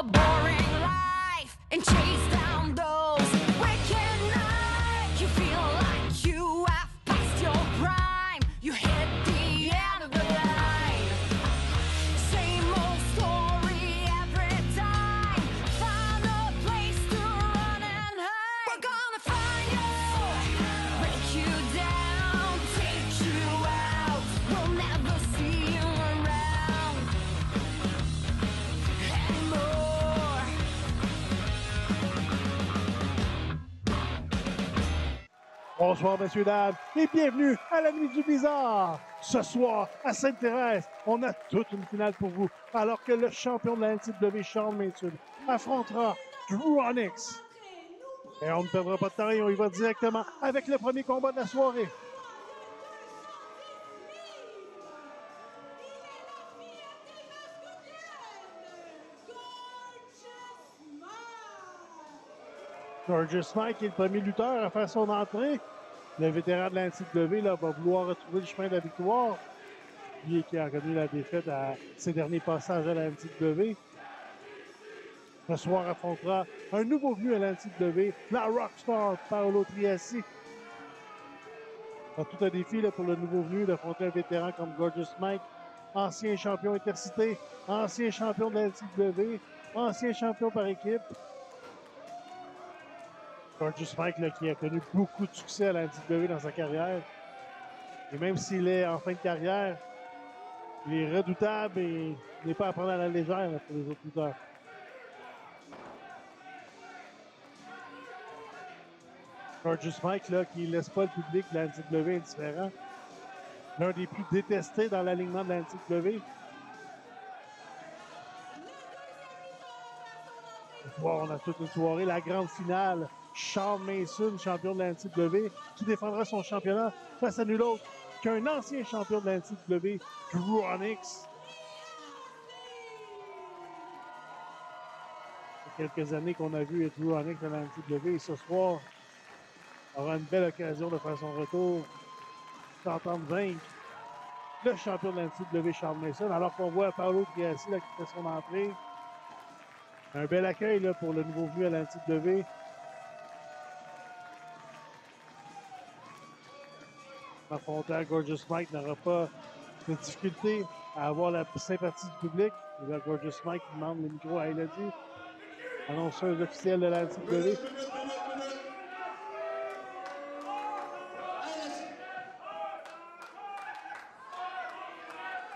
a boring life and chase down those wicked nights. You feel like you have passed your prime. You hit the end of the line. Same old story every time. Find a place to run and hide. We're gonna find you, break you down, take you out. We'll never see you around anymore. Bonsoir, messieurs, dames, et bienvenue à la Nuit du Bizarre. Ce soir, à Sainte-Thérèse, on a toute une finale pour vous, alors que le champion de la NCW, Shawn Mason, affrontera Drew Onyx. Et on ne perdra pas de temps et on y va directement avec le premier combat de la soirée. Gorgeous Mike est le premier lutteur à faire son entrée. Le vétéran de la NCW là, va vouloir retrouver le chemin de la victoire. Lui qui a connu la défaite à ses derniers passages à la NCW. Ce soir affrontera un nouveau venu à la NCW, la Rockstar Paolo Triassi. Tout un défi là, pour le nouveau venu d'affronter un vétéran comme Gorgeous Mike, ancien champion intercité, ancien champion de la NCW, ancien champion par équipe. Gorgeous Mike là, qui a connu beaucoup de succès à la NCW dans sa carrière. Et même s'il est en fin de carrière, il est redoutable et il n'est pas à prendre à la légère là, pour les autres lutteurs. Gorgeous Mike là, qui ne laisse pas le public de la NCW indifférent. L'un des plus détestés dans l'alignement de la NCW. Ce soir, on a toute une soirée, la grande finale. Shawn Mason, champion de la NCW, qui défendra son championnat face à nul autre qu'un ancien champion de la NCW, Drew Onyx. Il y a quelques années qu'on a vu Drew Onyx dans la NCW et ce soir, aura une belle occasion de faire son retour, d'entendre vaincre le champion de la NCW, Shawn Mason, alors qu'on voit Paolo Triassi là, qui fait son entrée. Un bel accueil là, pour le nouveau venu à la NCW. Affrontant Gorgeous Mike n'aura pas de difficulté à avoir la sympathie du public. Et là, Gorgeous Mike demande le micro à Elodie, annonceuse officielle de la NCW.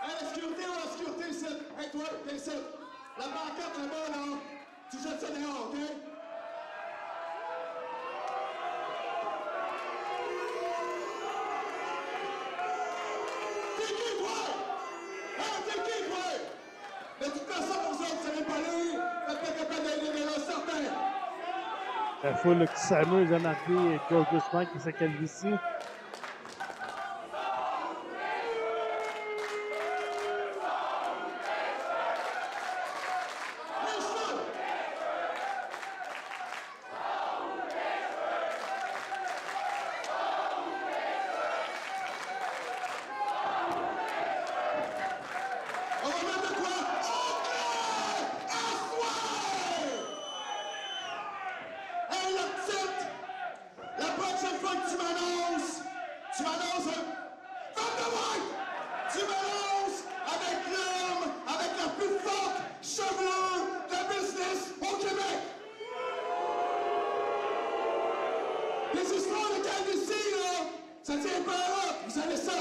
La sécurité, ici. Hey, toi, t'es ici. La pancarte là-bas, là, tu jettes ça dehors, OK? T'es qui, toi? Hein, t'es qui, toi? De toute façon, vous autres, vous savez pas lire. Vous êtes pas capable d'aller là, certain. La foule qui s'amuse à marquer Gorgeous Mike et sa calvitie. On va mettre de quoi? OK! Assoir! Hey, la petite! La prochaine fois que tu m'annonces femme de white! Tu m'annonces avec l'homme avec la plus forte chevelure de business au Québec! Les histoires de calvitie, là, ça tient pas là, vous savez ça!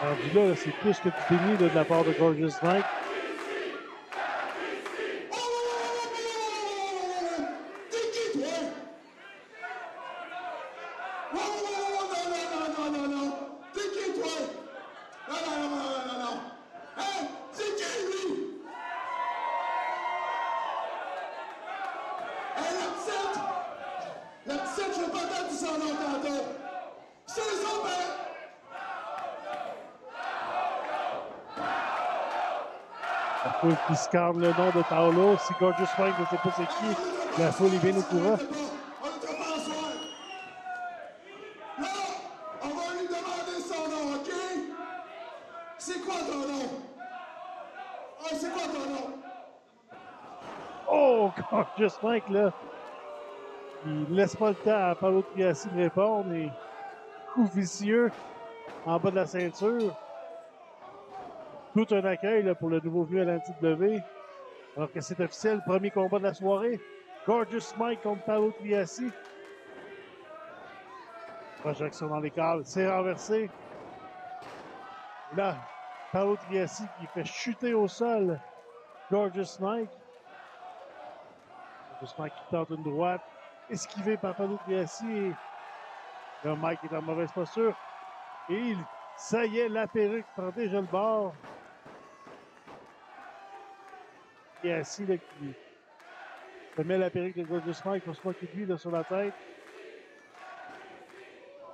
Alors, là, c'est plus que du déni de la part de Gorgeous Mike. T'es qui, toi? Non. T'es qui, toi? Non. Hein? C'est qui, lui? Hey, la petite, je veux pas entendre tout son nom tantôt. C'est les autres, hein? La foule qui scanne le nom de Paolo. Si Gorgeous Mike ne sait pas c'est qui, la foule est bien au courant. On ne pas en soir. Là, on va lui demander son nom, OK? C'est quoi ton nom? Oh, c'est quoi ton nom? Oh, Gorgeous Mike, là. Il ne laisse pas le temps à Paolo Triassi de répondre. Et coup vicieux en bas de la ceinture. Tout un accueil là, pour le nouveau venu à la NCW. Alors que c'est officiel, premier combat de la soirée. Gorgeous Mike contre Paolo Triassi. Projection dans les câbles, c'est renversé. Et là, Paolo Triassi qui fait chuter au sol Gorgeous Mike. Gorgeous Mike qui tente une droite, esquivé par Paolo Triassi. Et là, Mike est en mauvaise posture. Et ça y est, la perruque prend déjà le bord. Triassi là, qui se met la perruque de Gorgeous Mike pour se moquer de lui là, sur la tête.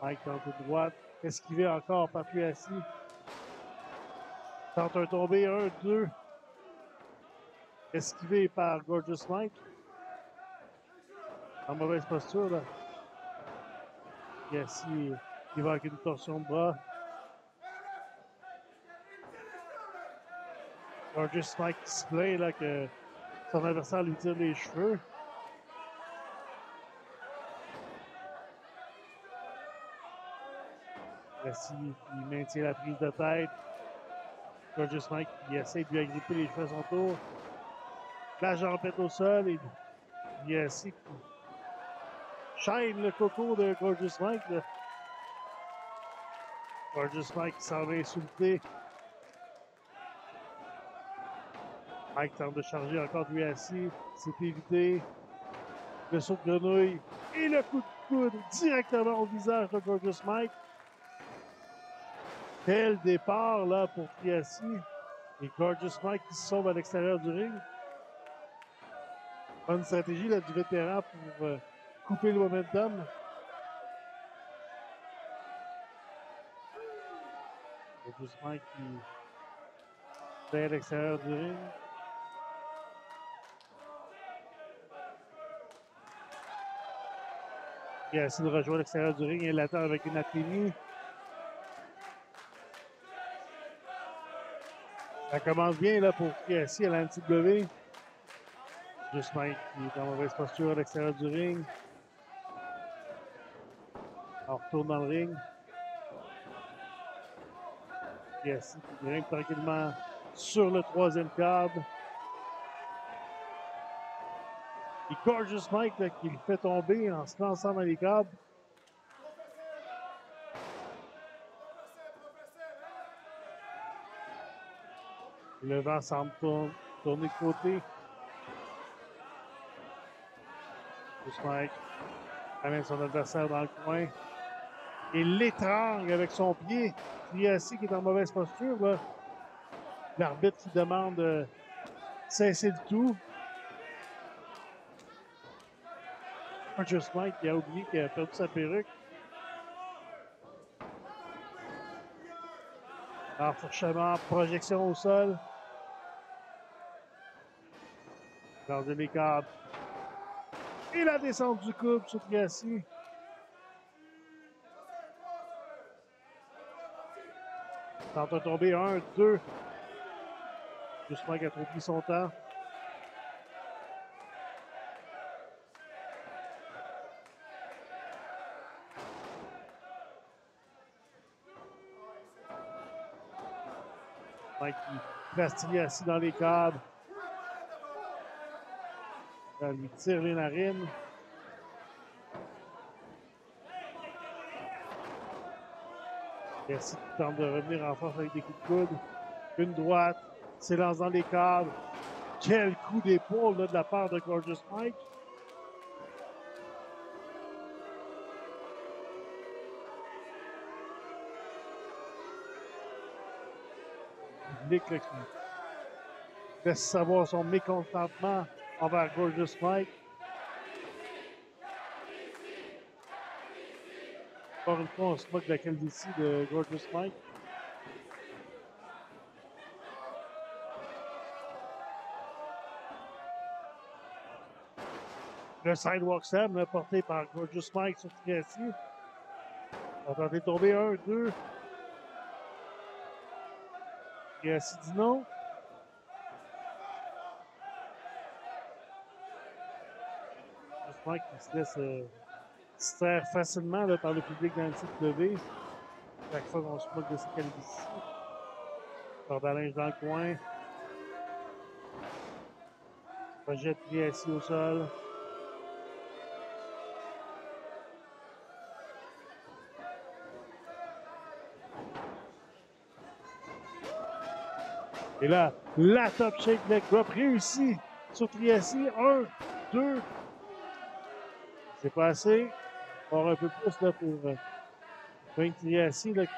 Mike tente une droite, esquivé encore par Triassi. Tente un tombé, 1, 2. Esquivé par Gorgeous Mike. En mauvaise posture, là. Triassi, il va avec une torsion de bras. Gorgeous Mike qui se plaint, là, que son adversaire lui tire les cheveux. Triassi qui maintient la prise de tête. Gorgeous Mike qui essaie de lui agripper les cheveux à son tour. La jambette au sol et Triassi qui chaîne le coco de Gorgeous Mike. Là. Gorgeous Mike qui s'en va insulter. Mike tente de charger encore Triassi. C'est évité. Le saut de grenouille et le coup de coude directement au visage de Gorgeous Mike. Quel départ là pour Triassi. Et Gorgeous Mike qui se sauve à l'extérieur du ring. Bonne stratégie là, du vétéran pour couper le momentum. Gorgeous Mike qui est à l'extérieur du ring. Triassi le rejoint à l'extérieur du ring et l'attend avec une athénie. Ça commence bien là, pour Triassi à la NCW. Gorgeous Mike qui est en mauvaise posture à l'extérieur du ring. On retourne dans le ring. Triassi qui grimpe tranquillement sur le troisième câble. Et Gorgeous Mike là, qui le fait tomber en se lançant dans les câbles. Le vent semble tourner de côté. Gorgeous Mike amène son adversaire dans le coin. Et l'étrangle avec son pied. Triassi qui est en mauvaise posture. Là. L'arbitre qui demande de cesser le tout. Gorgeous Mike qui a oublié qu'il a perdu sa perruque. Enfourchement, projection au sol. Garder les câbles. Et la descente du couple sur Triassi. Tente de tomber 1, 2. Gorgeous Mike a trop pris son temps. Mike qui place Triassi dans les câbles. Il lui tire les narines. Triassi qui tente de revenir en force avec des coups de coude. Une droite, s'élance dans les câbles. Quel coup d'épaule de la part de Gorgeous Mike. Le public là, qui laisse savoir son mécontentement envers Gorgeous Mike. Encore une fois, on se moque de la calvitie de Gorgeous Mike. Le Sidewalk Slam là, porté par Gorgeous Mike sur Triassi. On va tenter de tomber 1, 2. Triassi dit non. Mike qui se laisse distraire facilement là, par le public dans le CW. Chaque fois qu'on se moque de ses calvities. Corde à linge dans le coin. Projette assis au sol. Et là, la top shake leg drop réussie sur Triassi. 1, 2. C'est pas assez. On va un peu plus là, pour Frank Triassi là, qui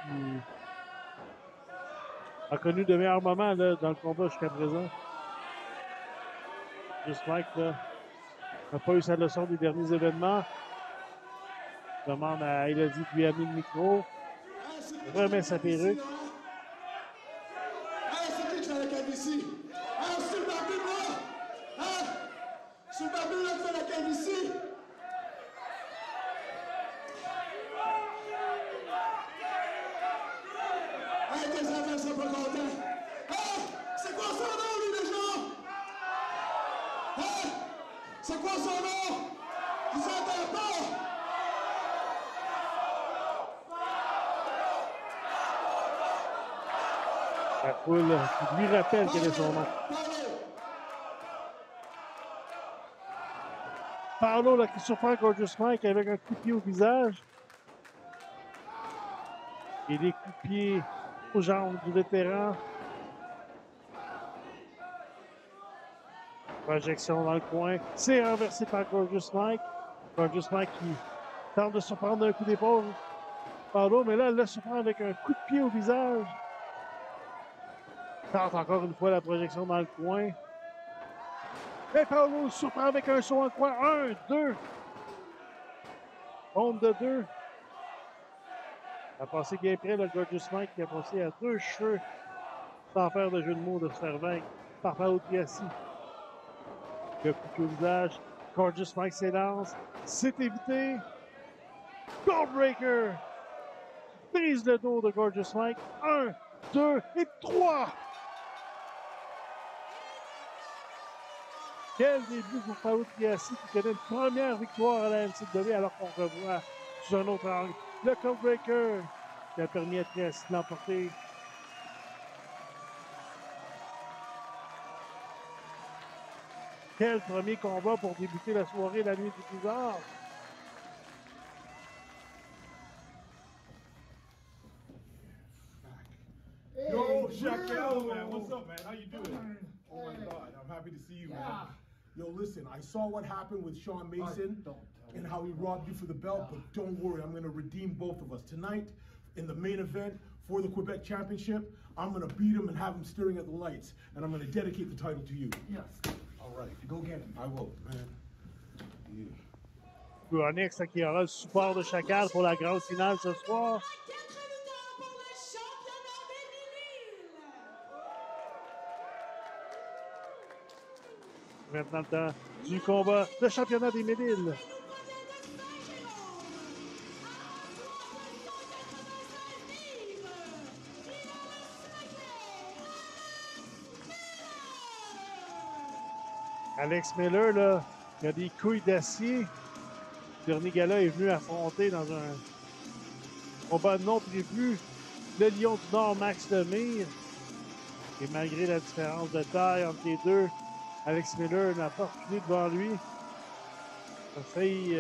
a connu de meilleurs moments là, dans le combat jusqu'à présent. Juste Mike n'a pas eu sa leçon des derniers événements. Demande à Elodie de lui amener le micro. Remet sa perruque. C'est qui fait la calvitie? C'est le barbu, moi? C'est le barbu, là, qui fait la calvitie? Tes enfants sont pas contents. C'est quoi son nom, lui, déjà? C'est quoi son nom? Ils s'entendent pas! La foule qui lui rappelle quel est son nom. Paolo là, qui surprend Gorgeous Mike avec un coup de pied au visage. Et des coups de pied aux jambes du vétéran. Projection dans le coin. C'est renversé par Gorgeous Mike. Gorgeous Mike qui tente de surprendre un coup d'épaule. Paolo, mais là, elle le surprend avec un coup de pied au visage. Tente encore une fois la projection dans le coin. Et Paolo surprend avec un saut en coin. 1, 2. Ronde de 2. A passé bien près, le Gorgeous Mike qui a passé à 2 cheveux sans faire de jeu de mots de se faire vaincre par Paolo Triassi. Le coup de pied au visage. Gorgeous Mike s'élance. C'est évité. Goldbreaker. Brise le dos de Gorgeous Mike. 1, 2 et 3. Quel début pour Paolo Triassi qui connaît une première victoire à la NCAA alors qu'on revoit sous un autre angle le Codebreaker qui a permis à Triassi de l'emporter. Quel premier combat pour débuter la soirée la nuit du bizarre. Yo, Shaquille, man, what's up, man? How you doing? Oh my God, I'm happy to see you, man. Yo, listen, I saw what happened with Sean Mason and how he robbed you for the belt, but don't worry, I'm going to redeem both of us. Tonight, in the main event for the Quebec Championship, I'm going to beat him and have him staring at the lights, and I'm going to dedicate the title to you. Yes. All right. Go get him. I will, man. Yeah. Onyx qui aura le support de Chacal pour la grande finale ce soir. Maintenant le temps du combat de championnat des Médiles. Alex Miller, là, il a des couilles d'acier. Le dernier gala est venu affronter dans un combat non prévu le Lion du Nord, Max Lemire. Et malgré la différence de taille entre les deux, Alex Miller n'a pas reculé devant lui. Il a failli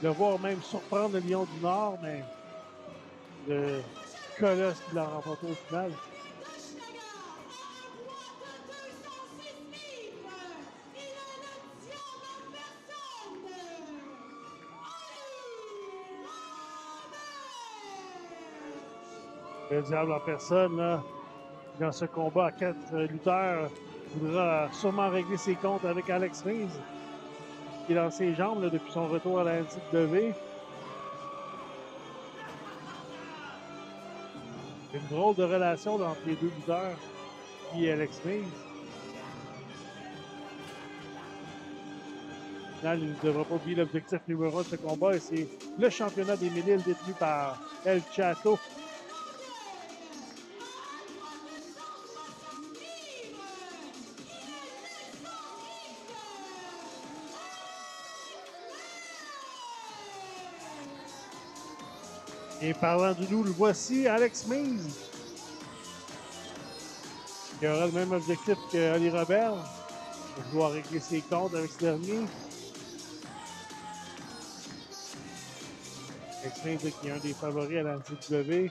le voir même surprendre le Lion du Nord, mais le colosse qui l'a remporté au final. Le diable en personne, là, dans ce combat à 4 lutteurs, voudra sûrement régler ses comptes avec Alex Reese, qui est dans ses jambes là, depuis son retour à la NCAA. C'est une drôle de relation là, entre les deux lutteurs et Alex Reese. Au final, il ne devra pas oublier l'objectif numéro 1 de ce combat, et c'est le championnat des Médiles détenu par El Chato. Et parlant du loup, le voici, Alex Means, qui aura le même objectif que Ali Robert, pour pouvoir régler ses comptes avec ce dernier. Alex Means, qui est un des favoris à la NCW.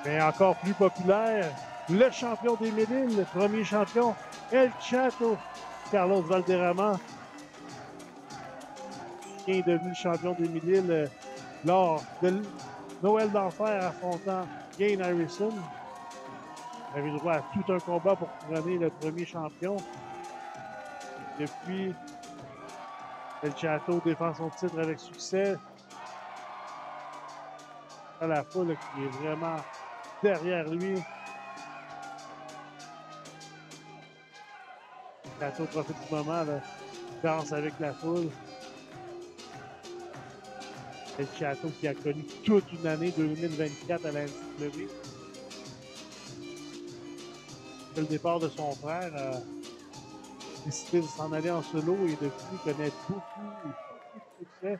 Mais encore plus populaire, le champion des Médines, le premier champion, El Chato, Carlos Valderrama, qui est devenu champion des Médines lors de Noël d'Enfer affrontant Gain Harrison. Il avait le droit à tout un combat pour couronner le premier champion. Depuis, El Chato défend son titre avec succès. À la foule qui est vraiment derrière lui. Chato profite du moment, là, danse avec la foule. El Chato qui a connu toute une année 2024 à la NCW. Le départ de son frère a décidé de s'en aller en solo et depuis il connaît beaucoup de succès.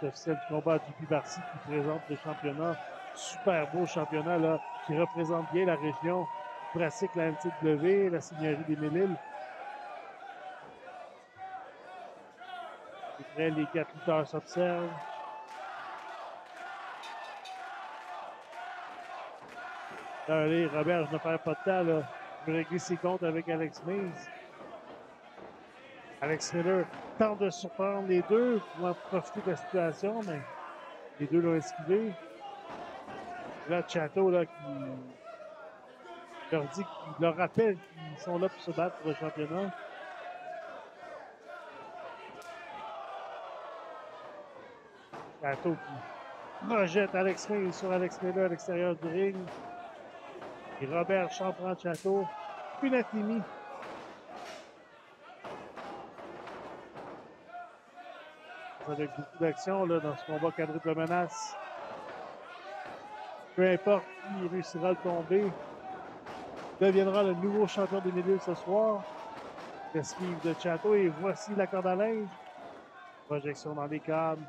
Officiel du combat du Barcy qui présente le championnat. Super beau championnat là, qui représente bien la région, pratique la NCW, la Seigneurie des Mille-Îles. Et après, les 4 lutteurs s'observent. Allez, Robert, je ne perds pas de temps. Là. Je vais régler ses comptes avec Alex Means. Alex Miller tente de surprendre les deux pour en profiter de la situation, mais les deux l'ont esquivé. Là, Chato, là, qui leur dit, qui leur rappelle qu'ils sont là pour se battre pour le championnat. Chato qui projette Alex Miller sur Alex Miller à l'extérieur du ring. Et Robert prend Chato. Punatimi. Avec beaucoup d'action dans ce combat quadruple menace. Peu importe qui réussira à le tomber, deviendra le nouveau champion des milieux ce soir. Esquive de Chato et voici la corde à linge. Projection dans les câbles.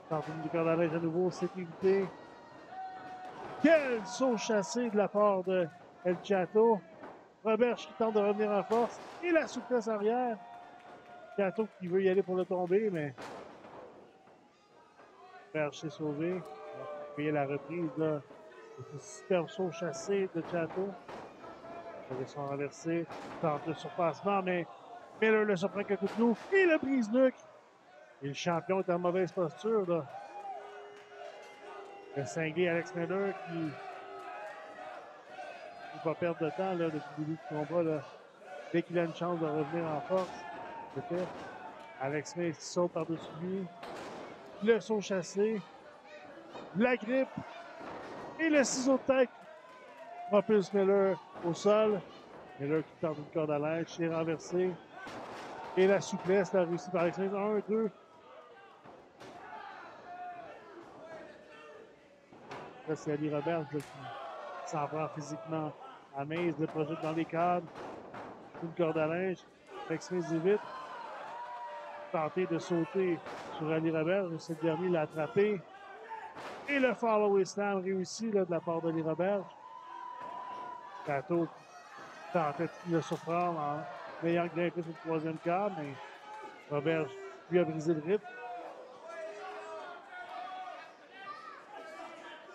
Tentative de corde à linge à nouveau, c'est évité. Quel saut chassé de la part de El Chato. Robert qui tente de revenir en force. Et la souplesse arrière. Chato qui veut y aller pour le tomber, mais Robert s'est sauvé. Vous voyez la reprise là. C'est un superbe saut chassé de Chato. Ils sont renversés. Tente le surpassement, mais Miller le surprend avec un coup de clou. Et le brise-nuque. Et le champion est en mauvaise posture là. Le cinglé Alex Miller qui ne peut pas perdre de temps là, depuis le début du combat. Là. Dès qu'il a une chance de revenir en force, peut-être. Alex Miller qui saute par-dessus lui. Le saut chassé. La grippe. Et le ciseau de tête propulse Miller au sol. Miller qui tente une corde à linge, c'est renversé. Et la souplesse, la réussie par Alex Miller. 1, 2. Là, c'est Ali Robert qui s'en prend physiquement à Maze, le projette dans les cadres. Une corde à linge. Alex Maze évite. Tenter de sauter sur Ali Robert. Ce dernier l'a attrapé. Et le follow slam réussi là, de la part d'Ali Robert. Chato tentait de le surprendre en ayant grimpé sur le troisième cadre, mais Robert lui a brisé le rythme.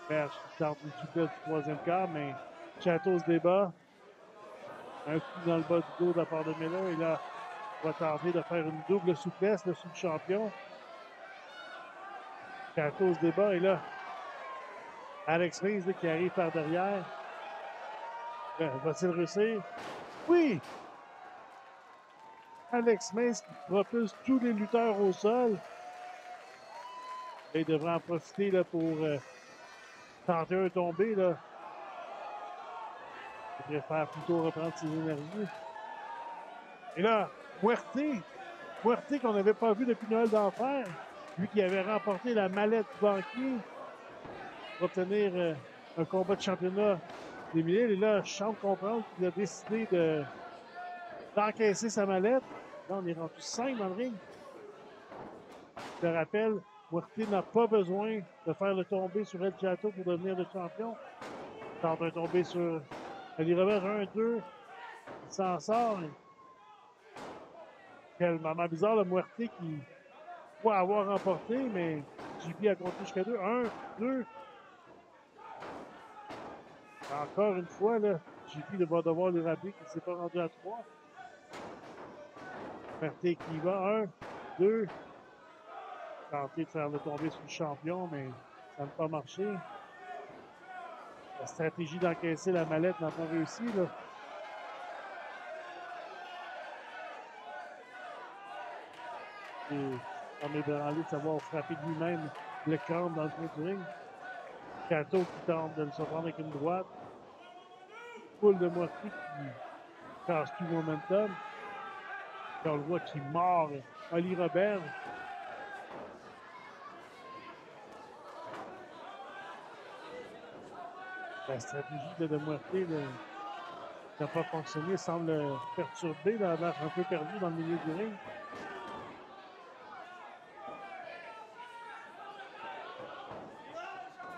Robert tente une souplesse du troisième quart, mais Chato se débat. Un coup dans le bas du dos de la part de Miller. Et là, il va tenter de faire une double souplesse là, sur le champion. Chato se débat. Et là, Alex Maze qui arrive par derrière. Va-t-il réussir? Oui! Alex Maze qui propulse tous les lutteurs au sol. Et il devrait en profiter là, pour tenter un tombé. Là. Il préfère plutôt reprendre ses énergies. Et là, Muerte Muerte qu'on n'avait pas vu depuis Noël d'Enfer, lui qui avait remporté la mallette du banquier pour obtenir un combat de championnat des Mille. Et là, je semble comprendre qu'il a décidé d'encaisser sa mallette. Là, on est rendu 5 dans le ring. Je te rappelle, Muerte n'a pas besoin de faire le tombé sur El Chato pour devenir le champion. Il tente un tombé sur Ali Robert, 1-2. Il s'en sort. Quel moment bizarre, le Muerte qui croit avoir remporté, mais JP a compté jusqu'à 2. 1, 2. Encore une fois, là, JP va devoir lui rappeler qu'il ne s'est pas rendu à 3. Muerte qui va. 1, 2. Tenter de faire le tomber sur le champion, mais ça n'a pas marché. La stratégie d'encaisser la mallette n'a pas réussi, là. Et Tommy Branley de savoir frapper lui-même le crâne dans le coin du ring. Cato qui tente de le surprendre avec une droite. Poule de Muerte qui casse tout le momentum. Et on le voit qui mord Ali Robert. La stratégie de Muerte n'a pas fonctionné, semble perturbé, là, l'air un peu perdu dans le milieu du ring.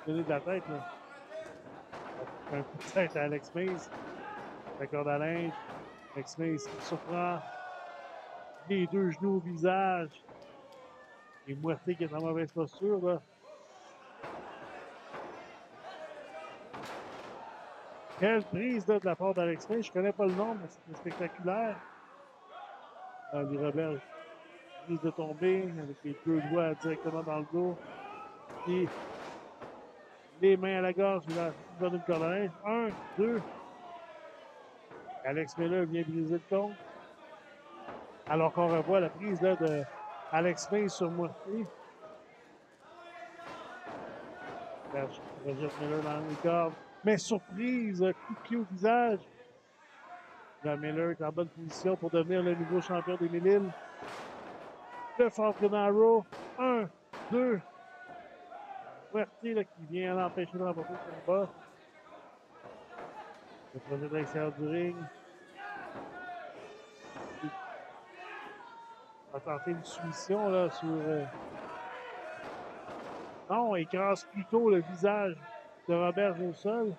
Donner de la tête, là. Un coup de tête à Alex Mays. La corde à linge. Alex Mays qui surprend. Les deux genoux au visage. Et Muerte qui est en mauvaise posture, là. Quelle prise là, de la part d'Alex Mays. Je ne connais pas le nom, mais c'était spectaculaire. Ali Robert, prise de tomber avec les deux doigts directement dans le dos. Et les mains à la gorge, il a donné une corde à linge. 1, 2. Alex Miller vient briser le compte. Alors qu'on revoit la prise là, de Alex Mays sur Muerte. Roger Miller dans les cordes. Mais surprise, coup de pied au visage. Là, Miller est en bonne position pour devenir le nouveau champion des Mille-Îles. Le Falcon Arrow. 1, 2. Muerte là, qui vient l'empêcher de remporter le combat. Le projet de l'extérieur du ring. Il va tenter une soumission là, sur. Non, il écrase plutôt le visage de Robert au sol.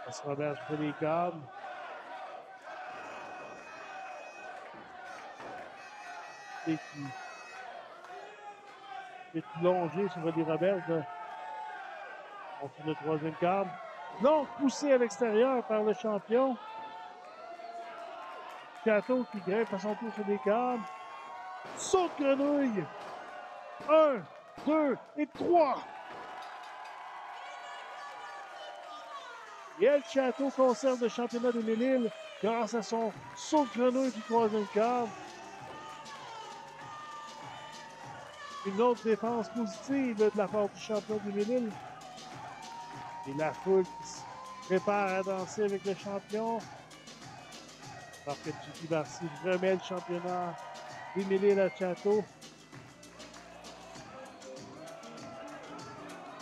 Parce que Robert fait les câbles. Et qui est plongé sur Ali Robert. On fait le troisième câble. Non, poussé à l'extérieur par le champion. Cato qui grimpe à son tour sur les câbles. Saut de grenouille. 1, 2 et 3. Et El Chato conserve le championnat des Mille-Îles grâce à son saut de grenouille du troisième câble. Une autre défense positive de la part du champion des Mille-Îles. Et la foule qui se prépare à danser avec le champion. Alors que JP Barcy remet le championnat des Mille-Îles à Chato.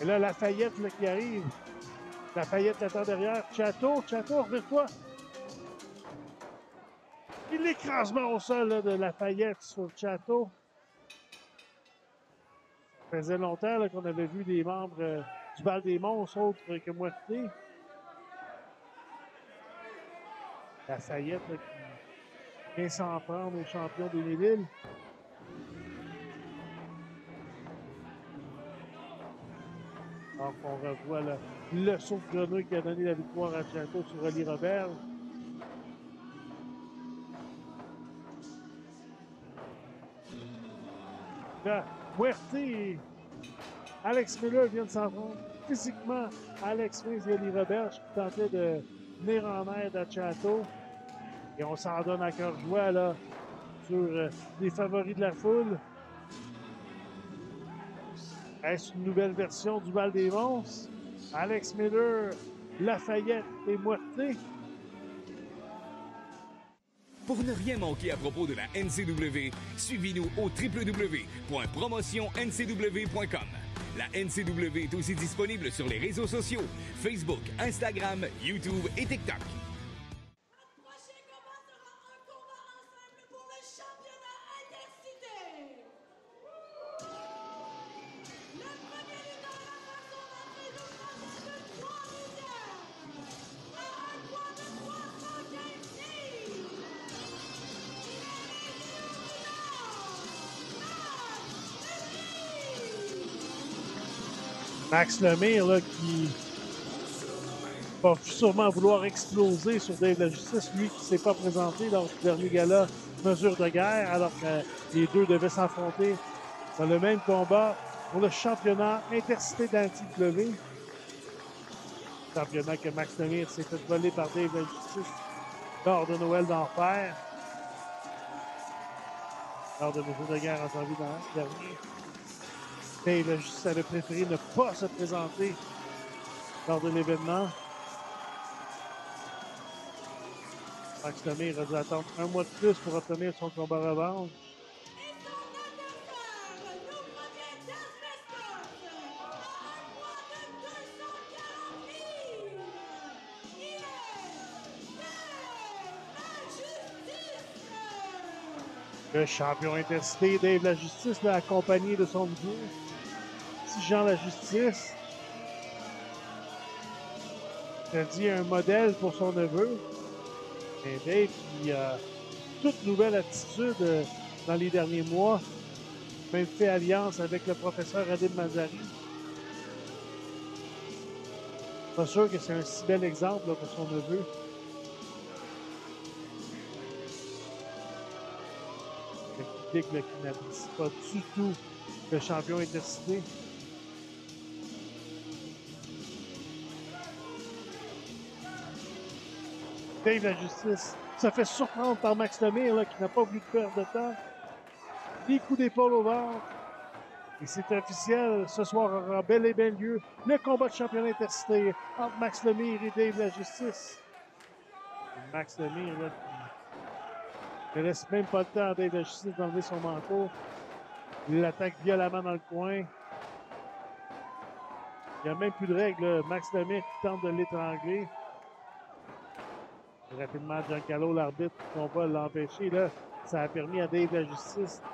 Et là, Lafayette là, qui arrive. Lafayette attend derrière. Chato, reviens-toi. Et l'écrasement au sol là, de Lafayette sur Chato. Ça faisait longtemps là, qu'on avait vu des membres du Bal des Monstres autres que Muerte. Lafayette là, qui vient s'en prendre au champion des Mille-Îles. Donc, on revoit le saut de grenouille qui a donné la victoire à Chato sur Ali Robert. Là, Muerte et Alex Miller viennent s'en prendre physiquement. Alex Mays et Ali Robert qui tentaient de venir en aide à Chato. Et on s'en donne à cœur joie là, sur les favoris de la foule. Est-ce une nouvelle version du Bal des Monstres? Alex Miller, Lafayette et Muerte. Pour ne rien manquer à propos de la NCW, suivez-nous au www.promotionncw.com. La NCW est aussi disponible sur les réseaux sociaux, Facebook, Instagram, YouTube et TikTok. Notre prochain combat sera un combat ensemble pour le championnat intercité. Le premier lutteur à faire son entrée nous provient de Trois-Rivières. À un poids de 315 livres. Max Lemire, là, qui va sûrement vouloir exploser sur Dave la Justice, lui qui ne s'est pas présenté lors du dernier gala Mesure de guerre, alors que les deux devaient s'affronter dans le même combat pour le championnat intercité d'Anti-W. Championnat que Max Lemire s'est fait voler par Dave la Justice lors de Noël d'Enfer. Lors de Mesure de guerre en janvier dernier. Dave la Justice avait préféré ne pas se présenter lors de l'événement. Max Lemire a dû attendre un mois de plus pour obtenir son combat revanche. Et son adversaire nous provient d'Asbestos. À un poids de 240 livres. Il est Dave la Justice. Le champion intercité Dave la Justice, là, accompagné de son neveu, Jean la Justice. Il dit un modèle pour son neveu. Et Dave qui a toute nouvelle attitude dans les derniers mois. Même fait alliance avec le professeur Adil Mazari. Pas sûr que c'est un si bel exemple là, pour son neveu. Le public là, qui n'apprécie pas du tout le champion intercité. Dave la Justice se fait surprendre par Max Lemire là, qui n'a pas voulu perdre de temps. Des coups d'épaule au ventre. Et c'est officiel, ce soir aura bel et bien lieu le combat de championnat intercité entre Max Lemire et Dave la Justice. Et Max Lemire là, qui ne laisse même pas le temps à Dave la Justice d'enlever son manteau. Il l'attaque violemment dans le coin. Il n'y a même plus de règles. Là. Max Lemire qui tente de l'étrangler. Rapidement, Giancarlo, l'arbitre du combat, l'a empêché. Là. Ça a permis à Dave la Justice de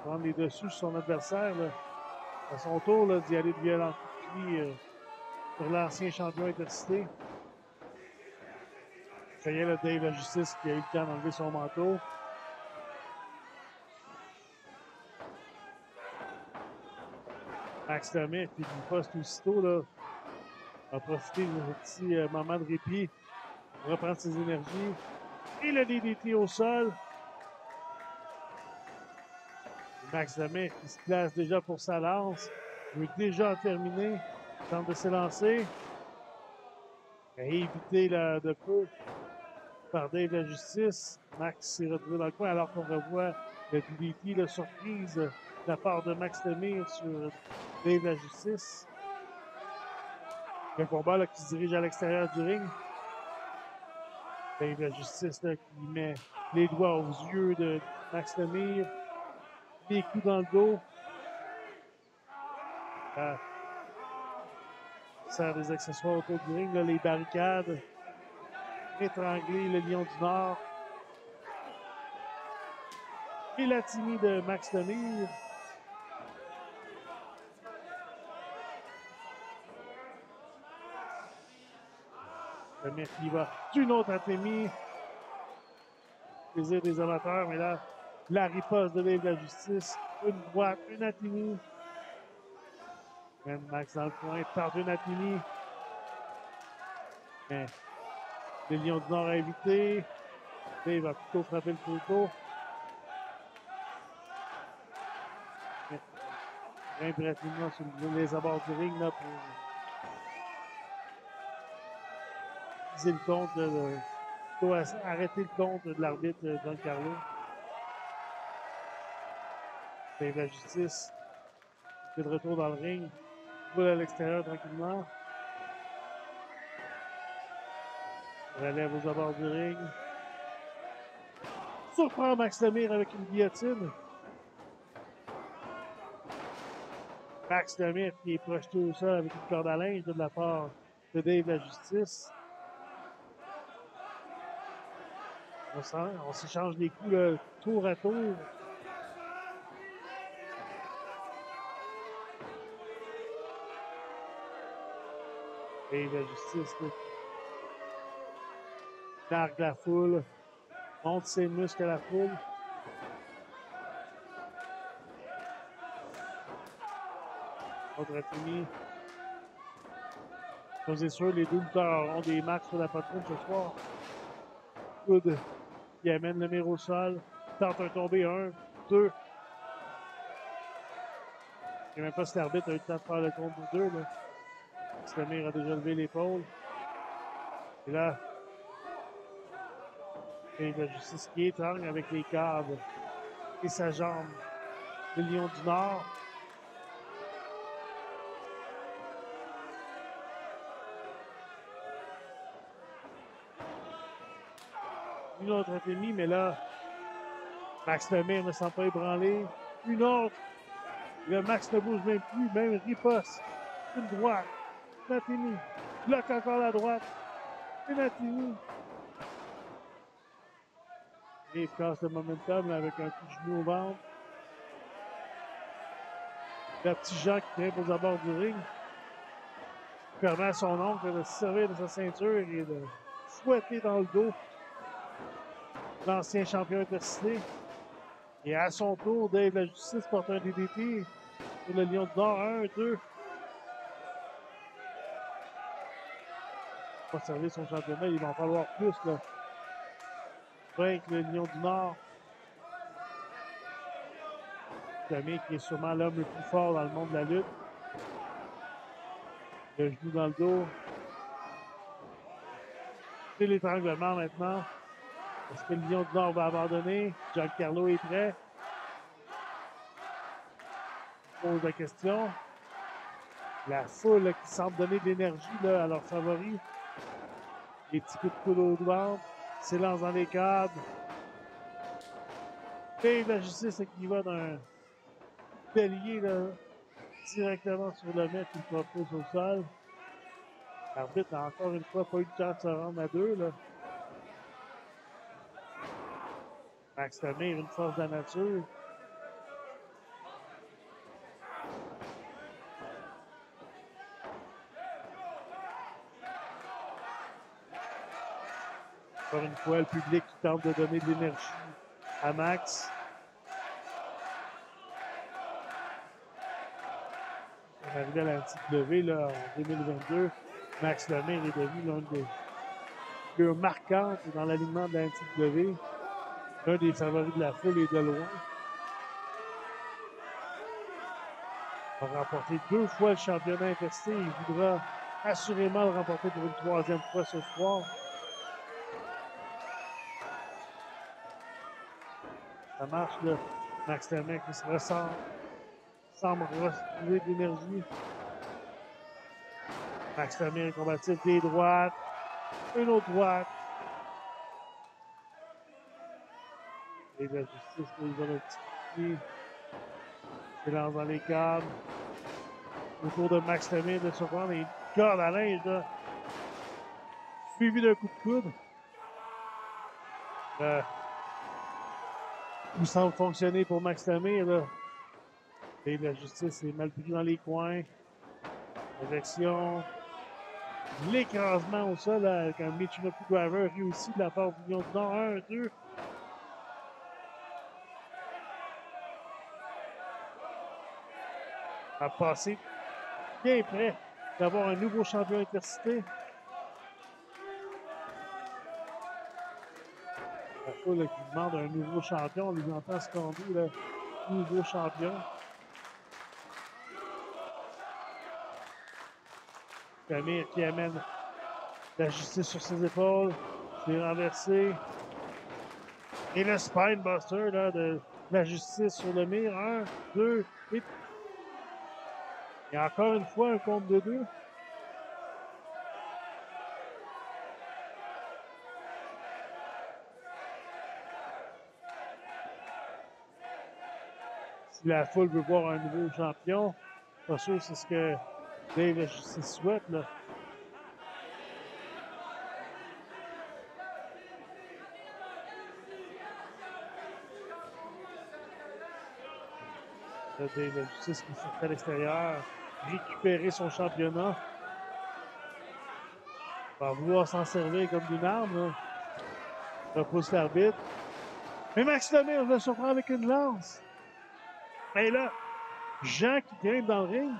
prendre les dessus sur son adversaire. Là. À son tour d'y aller de violent coup de pied sur l'ancien champion intercité. Ça y est, là, Dave la Justice qui a eu le temps d'enlever son manteau. Max Lemire, qui lui poste aussitôt, là, a profité d'un petit moment de répit pour reprendre ses énergies. Et le DDT au sol. Max Lemire qui se place déjà pour sa lance. Il veut déjà terminer. Il tente de s'élancer. Il a évité de peu par Dave la Justice. Max s'est retrouvé dans le coin alors qu'on revoit le DDT, la surprise de la part de Max Lemire sur Dave la Justice. Un combat là, qui se dirige à l'extérieur du ring. Dave la Justice là, qui met les doigts aux yeux de Max Lemire. Des coups dans le dos. Sert des accessoires autour du ring, là, les barricades. Étrangler le Lion du Nord. Et la timide de Max Lemire. Lemire qui va d'une autre atémie. Plaisir des amateurs, mais là, la riposte de Dave la Justice. Une droite, une atémie. Même Max dans le coin, tente une atémie. Mais le Lion du Nord a évité. Dave va plutôt frapper le poteau. Grimpe rapidement sur les abords du ring là, pour viser le compte, arrêter le compte de l'arbitre Giancarlo. Dave la Justice est de retour dans le ring. Il roule à l'extérieur tranquillement. Relève aux abords du ring. surprend Max Lemire avec une guillotine. Max Lemire qui est projeté au sol avec une corde à linge de la part de Dave la Justice. On s'échange les coups là, tour à tour. Dave la Justice là, largue la foule, monte ses muscles à la foule. Contre Atimi. C'est sûr, les deux lutteurs auront des marques sur la patrouille ce soir. Good qui amène Lemire au sol. Tente un tombé, 1, 2. Je ne sais même pas si l'arbitre a eu le temps de faire le compte pour 2. Lemire a déjà levé l'épaule. Et là, c'est la Justice qui étrangle avec les câbles et sa jambe. Le Lion du Nord. Une autre Atemi, mais là, Max Lemire ne sent pas ébranlé. Une autre. Le Max ne bouge même plus, même riposte. Une droite. Une Atemi. Bloque encore la droite. Une Atemi. Et il casse le momentum avec un coup de genou au ventre. Le petit Jean qui grimpe aux abords du ring permet à son oncle de se servir de sa ceinture et de fouetter dans le dos l'ancien champion intercité. Et à son tour, Dave la Justice porte un DDT sur le Lion du Nord. 1, 2. Pas servir son championnat, il va en falloir plus là. Vaincre le Lion du Nord. Lemire qui est sûrement l'homme le plus fort dans le monde de la lutte. Le genou dans le dos. C'est l'étranglement maintenant. Est-ce que le Lion du Nord va abandonner? Giancarlo est prêt. Il pose la question. La foule là, qui semble donner de l'énergie à leurs favoris. Les petits coups de coude au ventre. S'élance dans les câbles. Et la Justice qui va d'un bélier là, directement sur le mec qui le propose au sol. L'arbitre n'a encore une fois pas eu le temps de se rendre à 2. Là. Max Lemire, une force de la nature. Encore une fois, le public qui tente de donner de l'énergie à Max. On est arrivé à la NCW là, en 2022. Max Lemire est devenu l'un des plus marquantes dans l'alignement de la NCW. L'un des favoris de la foule et de loin. Il a remporté 2 fois le championnat intercité. Il voudra assurément le remporter pour une 3e fois ce soir. Ça marche là. Max Lemire qui se ressent. Semble retrouver de l'énergie. Max Lemire combatif des droites. Une autre droite. Et la Justice, il va le petit pied. Il lance dans les câbles. Autour de Max Lemire de surprendre et une corde à linge là. Suivi d'un coup de coude. Tout semble fonctionner pour Max Lemire là. Et la Justice est mal pris dans les coins. Projection. L'écrasement au sol là, avec un Michinoku Driver réussi de la part du Lion du Nord. 1, 2. A passé bien près d'avoir un nouveau champion intercité. La foule qui demande un nouveau champion, on les entend scander là, nouveau champion. Lemire qui amène la Justice sur ses épaules. C'est renversé. Et le Spinebuster là, de la Justice sur Lemire. 1, 2, et... Il y a encore une fois un compte de 2. Si la foule veut voir un nouveau champion, pas sûr que c'est ce que Dave la Justice souhaite, là. Là, Dave la Justice qui sortait à l'extérieur, récupérer son championnat. Il va vouloir s'en servir comme d'une arme, là. Repousse l'arbitre. Mais Max Lemire va surprendre avec une lance. Et là, Jean qui grimpe dans le ring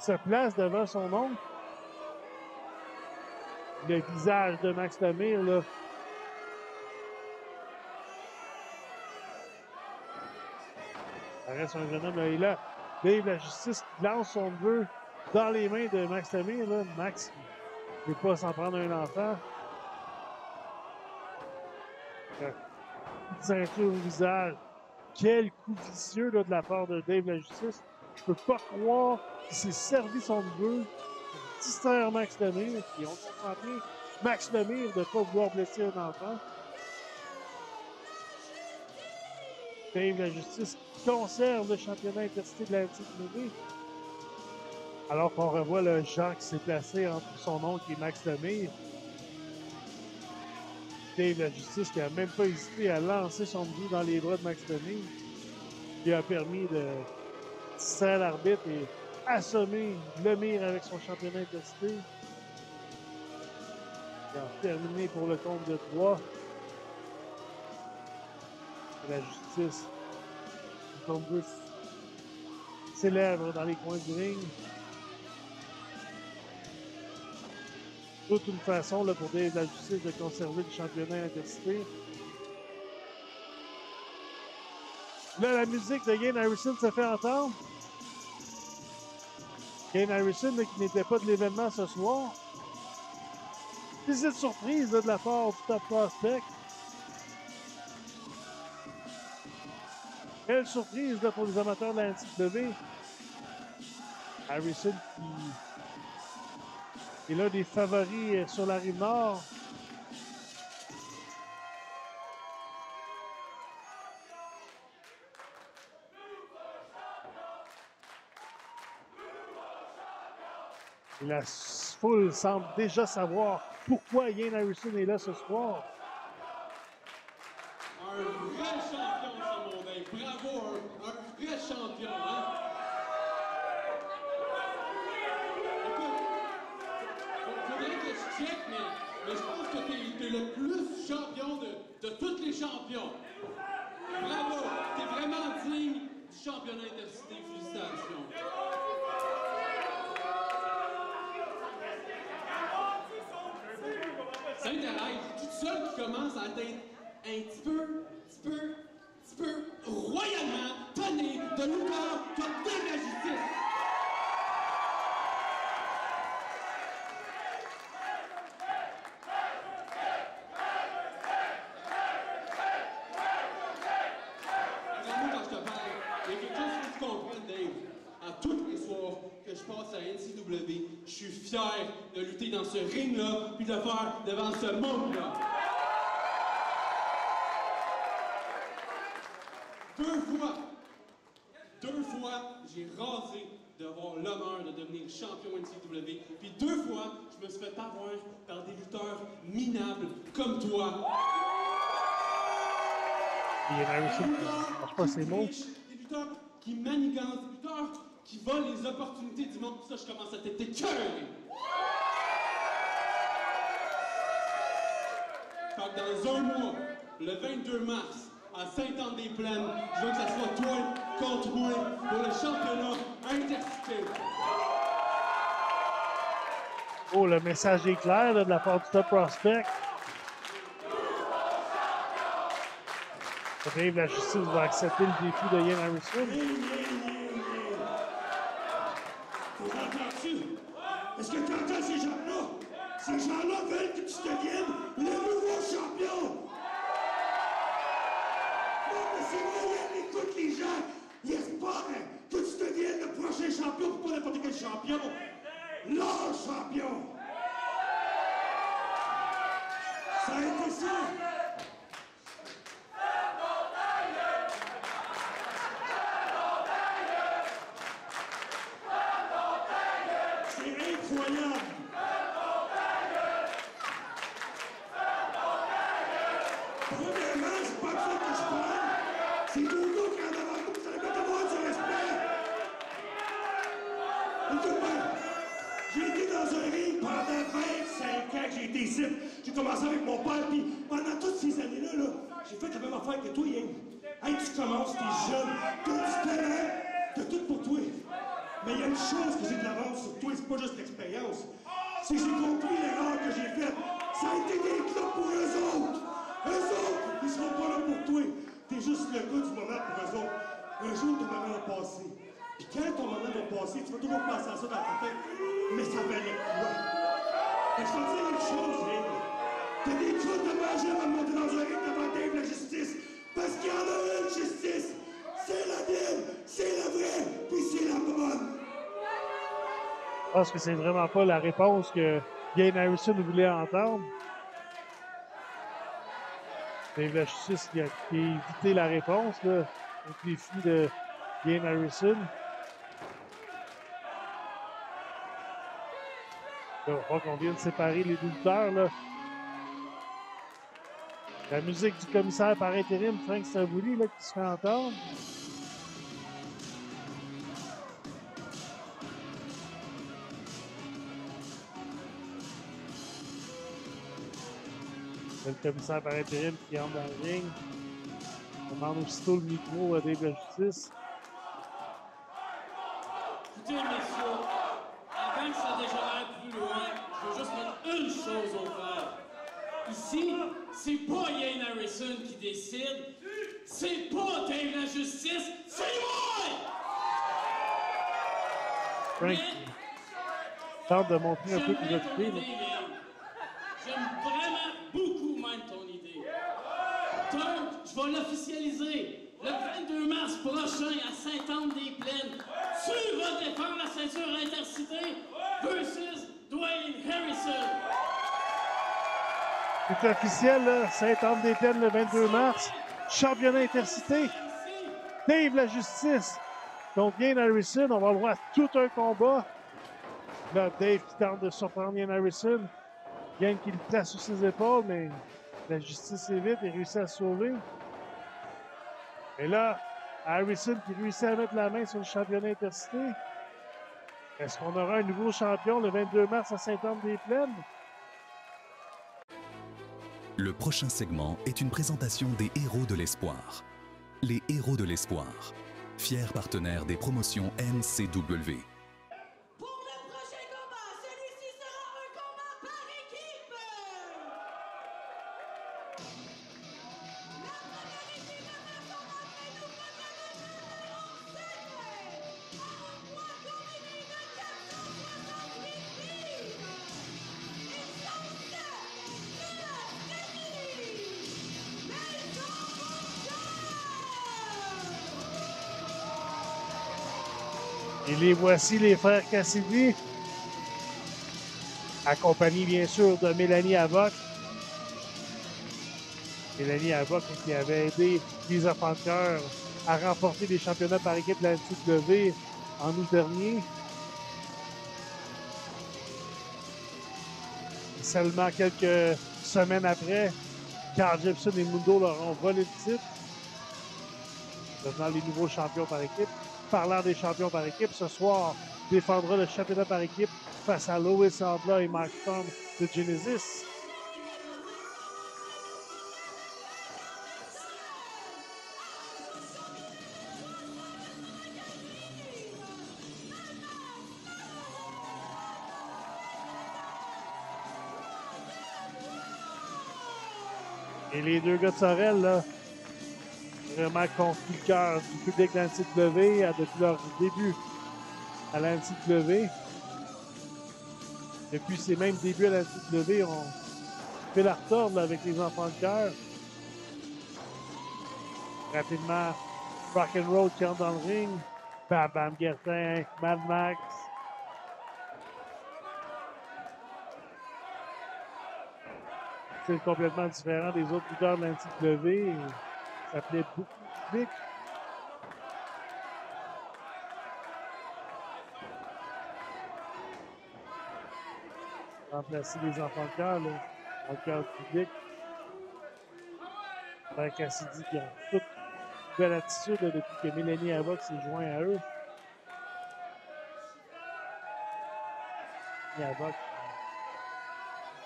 se place devant son oncle. Le visage de Max Lemire, là. Ça reste un jeune homme, là. Et là, Dave la Justice qui lance son neveu dans les mains de Max Lemire, là. Max ne veut pas s'en prendre un enfant. Ceinture au visage. Quel coup vicieux là, de la part de Dave la Justice. Je peux pas croire qu'il s'est servi son neveu pour distraire Max Lemire. Puis on comprend bien Max Lemire de ne pas vouloir blesser un enfant. Dave la Justice conserve le championnat intercité de la NCW. Alors qu'on revoit le Jean qui s'est placé entre son oncle et Max Lemire. Dave la Justice qui n'a même pas hésité à lancer son neveu dans les bras de Max Lemire, qui a permis de distraire l'arbitre et assommer Lemire avec son championnat intercité. Il a terminé pour le compte de 3. La Justice, son neveu célèbre dans les coins du ring. Toute une façon là, pour Dave la Justice de conserver le championnat intercité. Là, la musique de Gane Harrison se fait entendre. Gane Harrison, là, qui n'était pas de l'événement ce soir. Petite surprise là, de la part du Top Prospect. Quelle surprise là, pour les amateurs de la NCW. Harrison qui est l'un des favoris sur la rive nord. Et la foule semble déjà savoir pourquoi Gane Harrison est là ce soir. Un vrai champion, Simondin. Bravo, un vrai champion, hein? Faudrait que je check, mais je pense que t'es le plus champion de tous les champions. Bravo, t'es vraiment digne du championnat intercité. Félicitations. Sainte-Thérèse, toute seule qui commence à être un petit peu royalement tonné de lutteur comme Dave la Justice. Regarde-moi quand je te parle. Il y a quelque chose que tu comprends, Dave. À tous les soirs que je passe à NCW, je suis fier de lutter dans ce ring-là puis de le faire devant ce monde-là. Deux fois, j'ai rasé d'avoir l'honneur de devenir champion NCW. Puis 2 fois, je me suis fait avoir par des lutteurs minables comme toi. Il y a Harrison qui ne marche pas ses mots. Des lutteurs qui manigancent, des lutteurs qui volent les opportunités du monde. Ça, je commence à t'être écœuré. Fait que dans un mois, le 22 mars, à Sainte-Anne-des-Plaines, je veux que ça soit toi contre moi pour le championnat intercité. Oh, le message est clair là, de la part du Top Prospect. Dave la Justice va accepter le défi de Gane Harrison. Est-ce que tu entends ces gens-là? Ces gens-là veulent que tu deviennes le nouveau champion! Non, mais c'est moyen, écoute les gens! Ils espèrent que tu deviennes le prochain champion, pour pas n'importe quel champion! Le champion! Ça a été ça! incroyable. Premièrement, c'est pas ça que je parle. C'est Dodo qui est en avant nous, vous allez pas avoir du respect. Écoute-moi, j'ai été dans un ring pendant 25 ans que j'ai été ici. J'ai commencé avec mon père, puis pendant toutes ces années-là, là, j'ai fait la même affaire que toi, Yang. Hey, tu commences, t'es jeune, t'as du talent, t'as tout pour toi. Mais il y a une chose que j'ai de l'avance sur toi, c'est pas juste l'expérience. C'est que j'ai compris l'erreur que j'ai faite. Ça a été des clubs pour eux autres. Eux autres, ils seront pas là pour toi. T'es juste le gars du moment pour eux autres. Un jour, ton moment va passer. Puis quand ton moment va passer, tu vas toujours penser à ça dans ta tête. Mais ça valait quoi? Et je vais te dire une chose, Ring. T'as des croûtes de manger avant de monter dans un ring devant Dave la justice. Parce qu'il y en a une justice. C'est la mienne, c'est la vraie, puis c'est la bonne. Je pense que c'est vraiment pas la réponse que Gane Harrison voulait entendre. Dave la justice qui a évité la réponse, là, au défi de Gane Harrison. Là, on voit qu'on vient de séparer les deux lutteurs, là. La musique du commissaire par intérim, Frank Savouli, là, qui se fait entendre. C'est le commissaire par intérim qui entre dans le ring. On demande aussitôt le micro à Dave la justice. Écoutez, messieurs, avant que ça dégénère plus loin, je veux juste mettre une chose au clair. Ici, c'est pas Gane Harrison qui décide, c'est pas Dave la justice, c'est moi! Frank tente de montrer un peu plus occupé. J'aime vraiment beaucoup même ton idée. Donc, je vais l'officialiser. Le 22 mars prochain à Sainte-Anne-des-Plaines, tu vas défendre la ceinture intercité versus Dwayne Harrison. C'est officiel, là, Sainte-Anne-des-Plaines le 22 mars. Championnat intercité. Dave la justice. Donc, Gane Harrison, on va le voir tout un combat. Là, Dave qui tente de surprendre Gane Harrison. Gane qui le place sur ses épaules, mais la justice évite et réussit à se sauver. Et là, Harrison qui réussit à mettre la main sur le championnat intercité. Est-ce qu'on aura un nouveau champion le 22 mars à Sainte-Anne-des-Plaines? Le prochain segment est une présentation des Héros de l'Espoir. Les Héros de l'Espoir, fiers partenaires des promotions NCW. Pour le prochain combat, celui-ci sera un combat par équipe. La première équipe à faire son entrée nous présente un poids combiné de 468 livres. Ils sont sept de la Brésil. Maison Et les voici, les frères Cassidy, accompagnés bien sûr de Mélanie Havoc. Mélanie Havoc qui avait aidé Lisa Funker à remporter les championnats par équipe de la NCW en août dernier. Seulement quelques semaines après, Carl Jepson et Mundo leur ont volé le titre, devenant les nouveaux champions par équipe. Parlant des champions par équipe, ce soir défendra le championnat par équipe face à Lois Ambla et Mark Storm de Genesis. Et les deux gars de Sorel, là, vraiment conquis le cœur du public de la NCW depuis leur début à la NCW. Depuis ses mêmes débuts à la NCW, on fait la retordre là, avec les enfants de cœur. Rapidement, Rock'n'Roll qui entre dans le ring. Bam Bam Gertin, Mad Max. C'est complètement différent des autres lutteurs de la NCW. Ça plaît beaucoup de public. remplacer les enfants de cœur, là, dans le cœur du public. Frère Cassidy qui a toute belle attitude là, depuis que Mélanie Havoc s'est joint à eux. Mélanie Havoc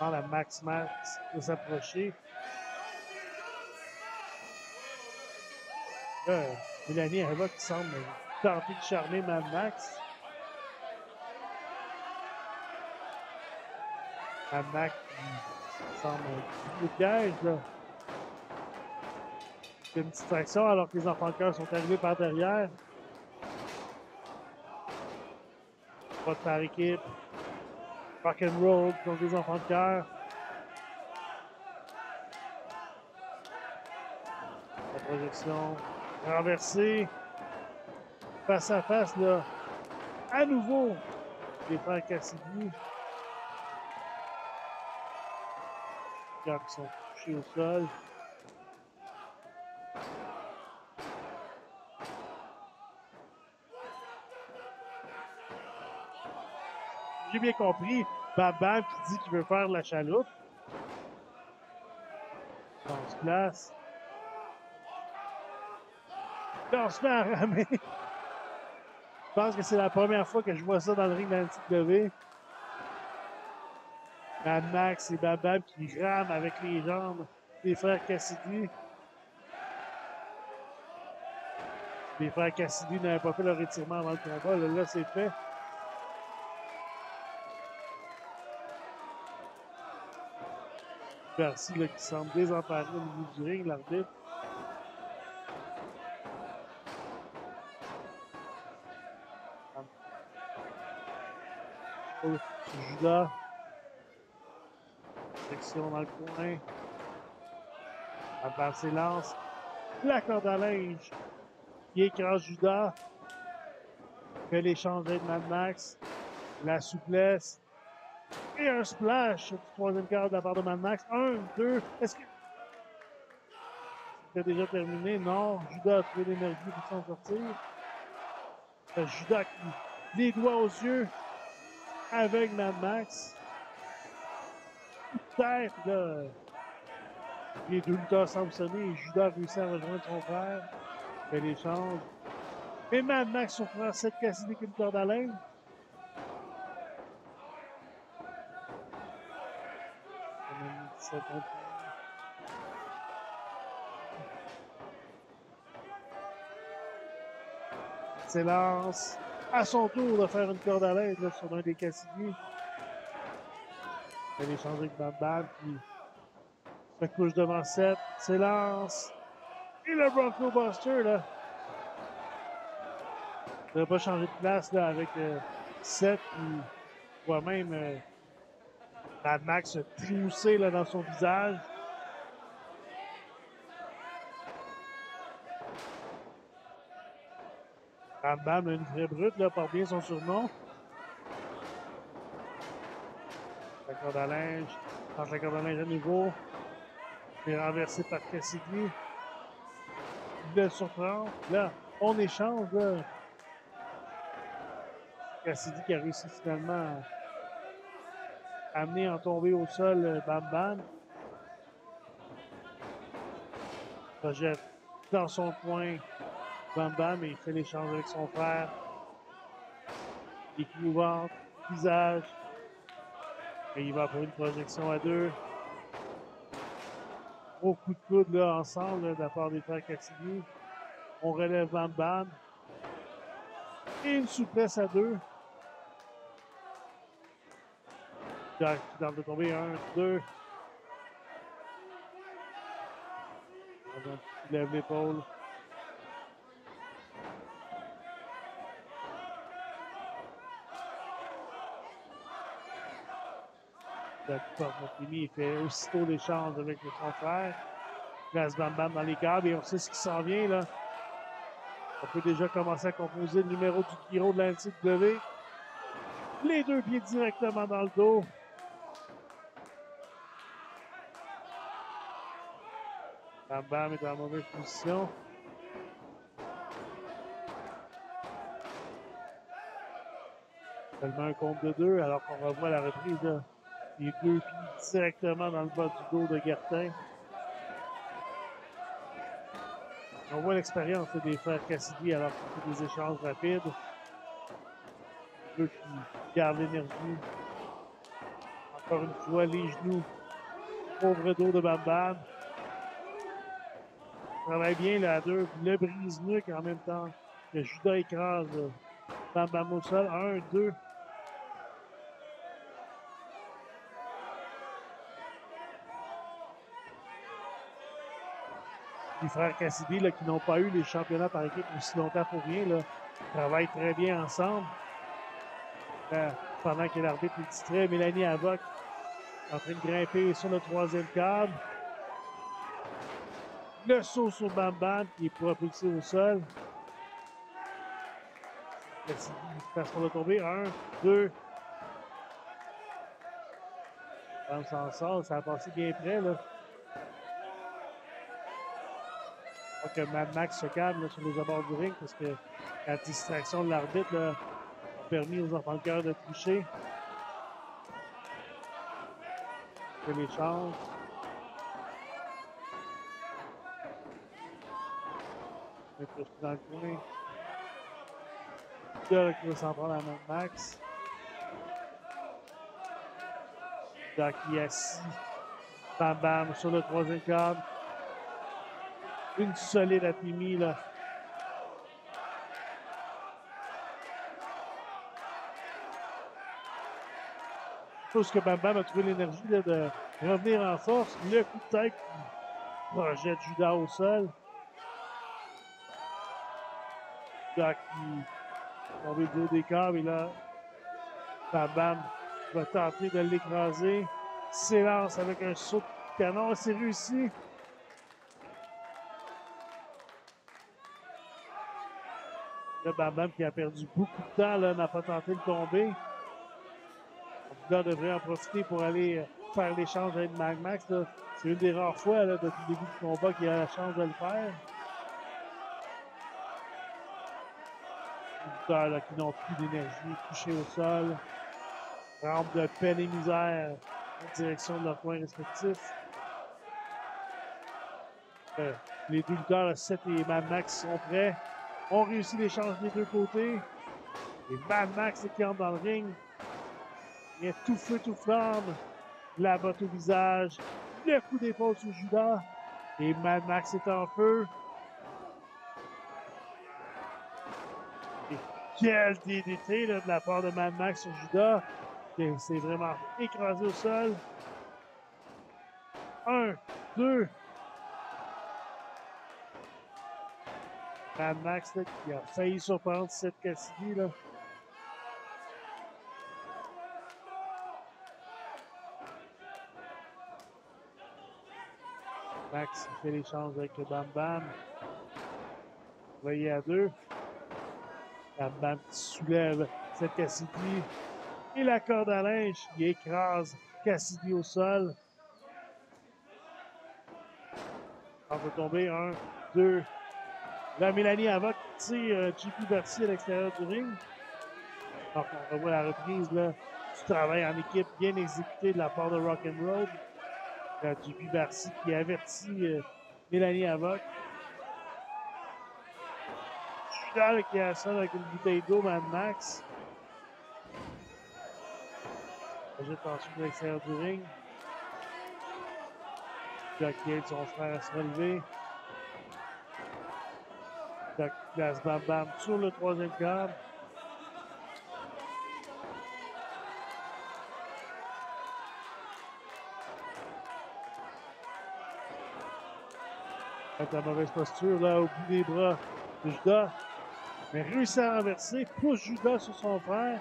demande à Max de s'approcher. Là, Mélanie Havoc qui semble tenter de charmer Mad Max. Mad Max qui semble un coup de piège, là. C'est une distraction alors que les enfants de cœur sont arrivés par derrière. Pas de par équipe. Rock and roll contre les enfants de cœur. La projection renversée. Face à face, là. À nouveau, les frères Cassidy. Les gars qui sont touchés au sol. J'ai bien compris, Bam Bam qui dit qu'il veut faire la chaloupe. On se place. Là, on se met à ramer. Je pense que c'est la première fois que je vois ça dans le ring de la NCW. Mad Max et Bam Bam qui rament avec les jambes des frères Cassidy. Les frères Cassidy n'avaient pas fait leur étirement avant le combat. Là c'est fait. Garcia là, qui semble désemparé au niveau du ring, l'arbitre. Oh, Judas. Section dans le coin. Bam s'élance. La corde à linge. Qui écrase Judas. Fait l'échange avec Mad Max. La souplesse. Et un splash du troisième quart de la part de Mad Max. 1, 2. Est-ce que c'était déjà terminé? Non. Judas a trouvé l'énergie pour s'en sortir. Judas qui les doigts aux yeux avec Mad Max. Tête, là. Les deux lutteurs semblent sonner et Judas réussit à rejoindre son frère. Fait l'échange. Et Mad Max surprend cette Cassidy qui est une corde à linge. S'élance à son tour de faire une corde à linge sur un des Cassidy. Elle échange avec Bam Bam qui se couche devant Seth, s'élance. Et le Bronco Buster là. Il n'a pas changé de place là avec Seth qui voit même Mad Max se trousser là dans son visage. Bam Bam a une vraie brute, là, porte bien son surnom. La corde à linge. Entre la corde à linge à nouveau. Il est renversé par Cassidy. Il le surprend. Là, on échange. Là. Cassidy qui a réussi finalement à amener en tomber au sol Bam Bam. Projette dans son coin. Bam Bam, et il fait l'échange avec son frère. Les coups au ventre, visage. Et il va pour une projection à deux. Gros coup de coude là, ensemble là, de la part des frères Cassidy. On relève Bam Bam. Et une souplesse à deux. Jack qui tente de tomber. 1, 2. Il lève l'épaule. Il fait aussitôt l'échange avec son frère. Il place Bam Bam dans les câbles et on sait ce qui s'en vient là. On peut déjà commencer à composer le numéro du Kiro de la NCW. Les deux pieds directement dans le dos. Bam Bam est dans la mauvaise position. Seulement un compte de deux alors qu'on revoit la reprise là. Les deux pieds directement dans le bas du dos de Guertin. On voit l'expérience des frères Cassidy alors qu'il fait des échanges rapides. Deux qui gardent l'énergie. Encore une fois, les genoux. Pauvre dos de Bam Bam. Travaille bien là à deux. Le brise-nuque en même temps. Le Judas écrase Bam Bam au sol. 1, 2. Les frères Cassidy là, qui n'ont pas eu les championnats par équipe aussi longtemps pour rien, là, travaillent très bien ensemble. Pendant que l'arbitre est distrait, Mélanie Avoc en train de grimper sur le troisième câble. Le saut sur Bam Bam qui est propulsé au sol. Cassidy passe pour le tomber. 1, 2. Bam s'en sort, ça a passé bien près là. Que Mad Max se calme là, sur les abords du ring parce que la distraction de l'arbitre a permis aux enfants de cœur de tricher. Que les chances. Mettre dans le coin. Là, qui va s'en prendre à Mad Max. Là, qui est assis. Bam Bam sur le troisième câble. Une solide Atimi, là. Je pense que Bam Bam a trouvé l'énergie de revenir en force. Le coup de tête qui projette Judas au sol. Judas qui tombe du haut des câbles. Et là, Bam Bam va tenter de l'écraser. S'élance avec un saut de canon. C'est réussi. Là, Bam Bam qui a perdu beaucoup de temps, n'a pas tenté de tomber. Judas devrait en profiter pour aller faire l'échange avec Mad Max. C'est une des rares fois là, depuis le début du combat qu'il a la chance de le faire. Les lutteurs qui n'ont plus d'énergie, couchés au sol, rampe de peine et misère en direction de leurs coins respectifs. Les deux lutteurs, Seth et Mad Max, sont prêts. On réussit l'échange des deux côtés. Et Mad Max qui entre dans le ring. Il est tout feu, tout flamme. La botte au visage. Le coup d'épaule sur Judas. Et Mad Max est en feu. Et quel DDT là, de la part de Mad Max sur Judas. Il s'est vraiment écrasé au sol. 1, 2. Mad Max là, qui a failli surprendre Seth Cassidy. Là. Max fait l'échange avec Bam Bam. Voyez à deux. Bam Bam qui soulève Seth Cassidy. Et la corde à linge qui écrase Cassidy au sol. On va tomber. 1, 2. La Mélanie Avoc tire JP Barcy à l'extérieur du ring. Donc, on revoit la reprise là, du travail en équipe bien exécuté de la part de Rock'n'Roll. JP Barcy qui avertit Mélanie Avoc. Judas qui assomme avec une bouteille d'eau, Mad Max. Ajoute ensuite à l'extérieur du ring. Judas qui aide son frère à se relever. Judas qui place Bam Bam sur le troisième câble. La mauvaise posture là au bout des bras de Judas. Mais réussit à renverser, pousse Judas sur son frère.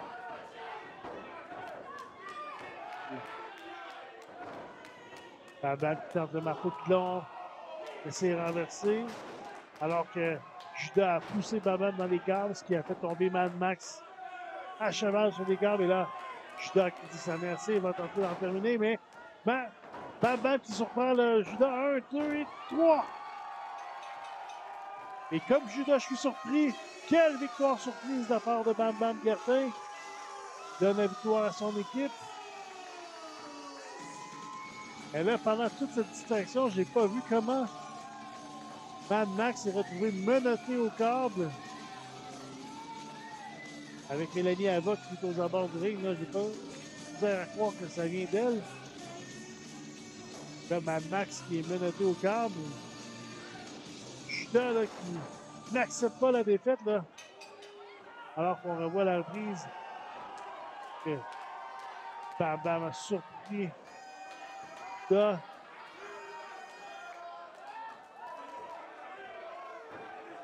Bam Bam qui tente le marteau de pilon. Essaie de renverser. Alors que Judas a poussé Bam Bam dans les câbles, ce qui a fait tomber Mad Max à cheval sur les câbles. Et là, Judas qui dit ça merci, il va tenter d'en terminer. Mais Bam Bam qui surprend le Judas. 1, 2 et 3. Et comme Judas, je suis surpris. Quelle victoire surprise de la part de Bam Bam Guertin. Donne la victoire à son équipe. Et là, pendant toute cette distraction, j'ai pas vu comment Mad Max s'est retrouvé menotté au câble. Avec Mélanie Havoc qui est aux abords du ring, là, j'ai pas misère à croire que ça vient d'elle. Là, Mad Max qui est menotté au câble. Judas, là, qui n'accepte pas la défaite, là. Alors qu'on revoit la reprise. Que Bam Bam a surpris Judas.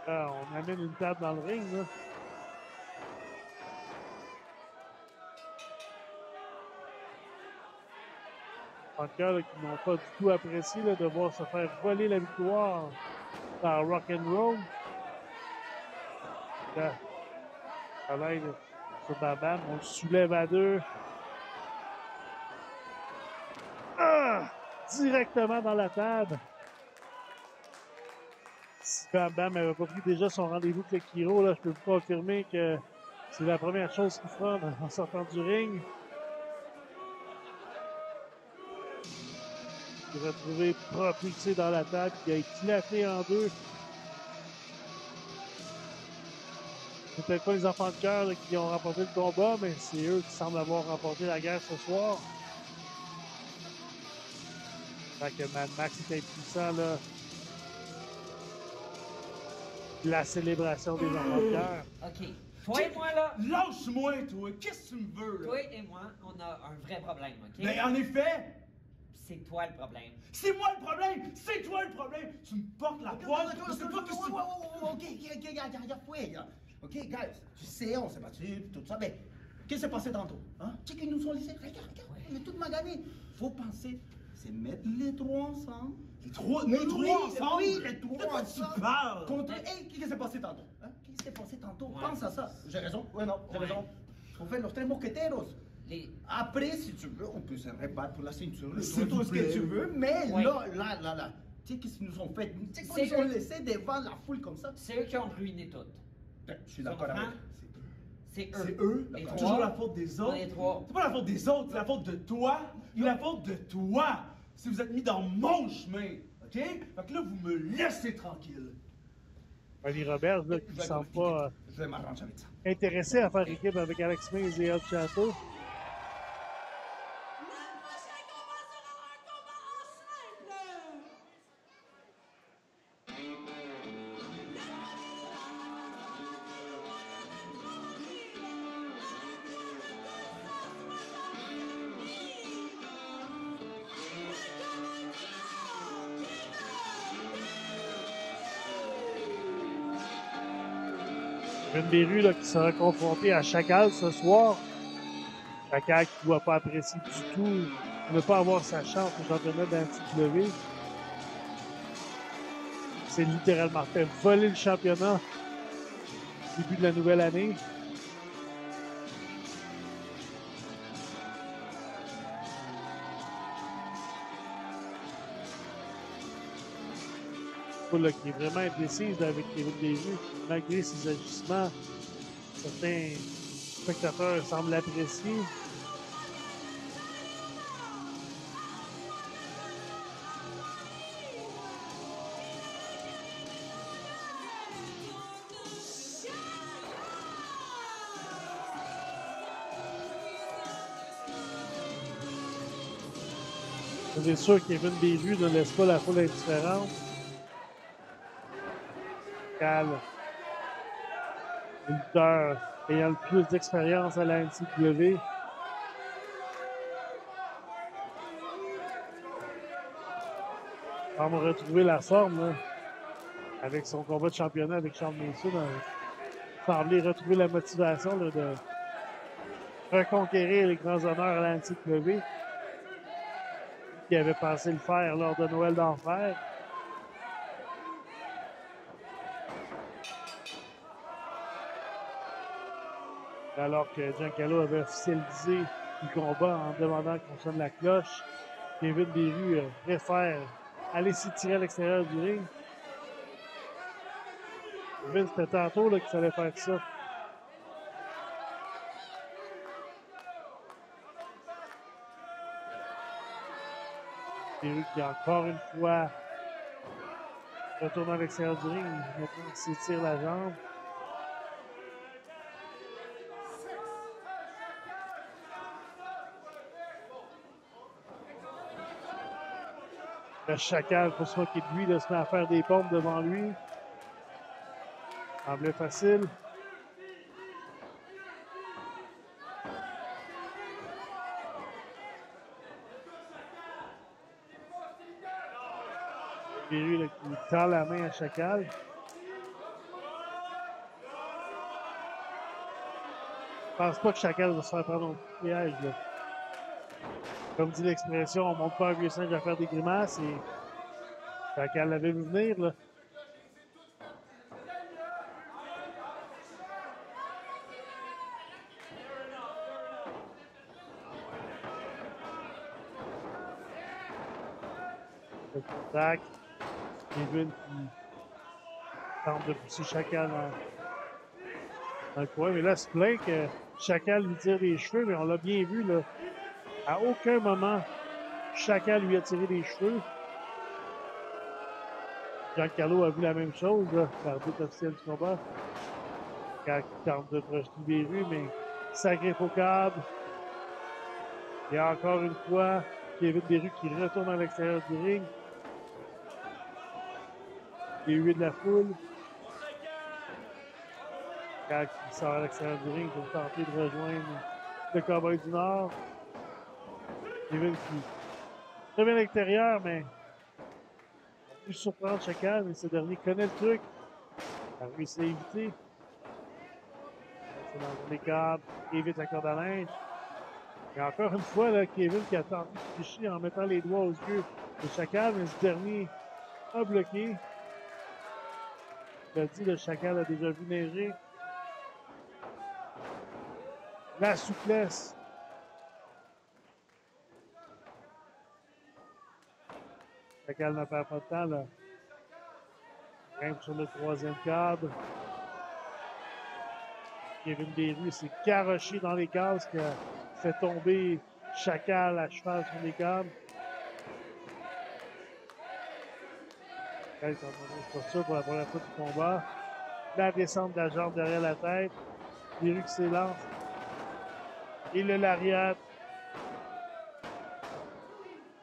Là, on amène une table dans le ring, là. Encore là, qui n'ont pas du tout apprécié là, de voir se faire voler la victoire par Rock'n'Roll. Là, travail sur Bam Bam, on le soulève à deux. Ah! Directement dans la table. Si Bam Bam n'avait pas pris déjà son rendez-vous avec le Kiro, là, je peux vous confirmer que c'est la première chose qu'il fera en sortant du ring. Il s'est retrouvé propulsé dans la table, qui a éclaté en deux. C'est peut-être pas les enfants de cœur là, qui ont remporté le combat, mais c'est eux qui semblent avoir remporté la guerre ce soir. Fait que Mad Max est impuissant, là. La célébration des enfants de cœur. OK. Toi et moi, là, Lâche-moi, toi. Qu'est-ce que tu me veux, là? toi et moi, on a un vrai problème, OK? Ben, en effet, C'est toi le problème. c'est moi le problème. C'est toi le problème. Tu me portes la poisse. Je sais pas qu'est-ce que tu... Ok, guys, tu sais, on s'est battu, tout ça, mais qu'est-ce qui s'est passé tantôt? Hein? Tu sais qu'ils nous ont laissés. Regarde, on est tous maganés. Faut penser, c'est mettre les trois ensemble. Les trois ensemble? Oui, les trois De quoi ensemble. tu parles? Contre, hey, qu'est-ce qui s'est passé tantôt? Hein? Qu'est-ce qui s'est passé tantôt? Ouais. Pense à ça. J'ai raison? Ouais, non, j'ai Ouais. raison. On fait los tres mosqueteros. Les... Après, si tu veux, on peut se rebattre pour la ceinture, S'il tout vous ce que plaît. tu veux, mais Ouais. là, tu sais qu'est-ce qu'ils nous ont fait? Tu sais C'est qu'ils nous ont eux. laissé devant la foule comme ça? C'est eux qui ont ruiné tout. Je suis d'accord avec. C'est eux. C'est eux? Les C'est trois. toujours la faute des autres? Les trois. C'est pas la faute des autres, c'est la faute de toi. C'est la faute de toi. Si vous êtes mis dans mon chemin, OK? Fait que là, vous me laissez tranquille. Ali Roberts, là, qui ne semble pas Je vais m'arranger avec ça. intéressé à faire équipe avec Alex Mays et El Chateau. Le prochain combat sera un combat en simple. Une des rues là, qui sera confrontée à Chakal ce soir. Chakal qui ne doit pas apprécier du tout de ne pas avoir sa chance au championnat de la NCW. C'est littéralement fait voler le championnat au début de la nouvelle année. Là, qui est vraiment indécise là, avec Kevin Davey, malgré ses ajustements. Certains spectateurs semblent l'apprécier. C'est sûr que Kevin Davey ne laisse pas la foule indifférente. Le lutteur ayant le plus d'expérience à la NCW. On va retrouver la forme là, avec son combat de championnat avec Sean Mason. Semblait retrouver la motivation là, de reconquérir les grands honneurs à la NCW. Qui avait pensé le faire lors de Noël d'Enfer. Alors que Giancarlo avait officialisé le combat en demandant qu'on sonne la cloche, Kevin Davey préfère aller s'étirer à l'extérieur du ring. Kevin, c'était tantôt là, qu'il fallait faire ça. Perru qui encore une fois retourne à l'extérieur du ring. Maintenant, s'étire la jambe. Le Chacal, pour se moquer de lui, de se met à faire des pompes devant lui. Semblait facile. Perru qui tend la main à Chacal. Je pense pas que Chacal va se faire prendre un piège. Là. Comme dit l'expression, on ne monte pas un vieux singe à faire des grimaces et Chacal l'avait vu venir. Là. Le contact. Kevin qui tente de pousser Chacal dans le coin. Mais là, c'est plein que Chacal lui tire les cheveux, mais on l'a bien vu. Là. À aucun moment, Chacal lui a tiré les cheveux. Giancarlo a vu la même chose, l'arbitre officiel du combat. Quand il tente de projeter Perru, mais s'agrippe au câble. Et encore une fois, Kevin Perru qui retourne à l'extérieur du ring. Les 8 de la foule. Quand il sort à l'extérieur du ring pour tenter de rejoindre le Cowboy du Nord. Kevin qui revient à l'extérieur, mais il a pu surprendre Chacal, mais ce dernier connaît le truc. Il a réussi à éviter. C'est dans les câbles, évite la corde à linge. Et encore une fois, là, Kevin qui a tenté de tricher en mettant les doigts aux yeux de Chacal, mais ce dernier a bloqué. Je l'ai dit, le Chacal a déjà vu neiger. La souplesse. Chacal ne perd pas de temps, là. Grimpe sur le troisième câble. Kevin Perru s'est garoché dans les cases, qui a fait tomber Chacal à cheval sur les câbles. Chacal est en mauvaise posture pour la première fois du combat. La descente de la jambe derrière la tête. Perru qui s'élance. Et le lariat.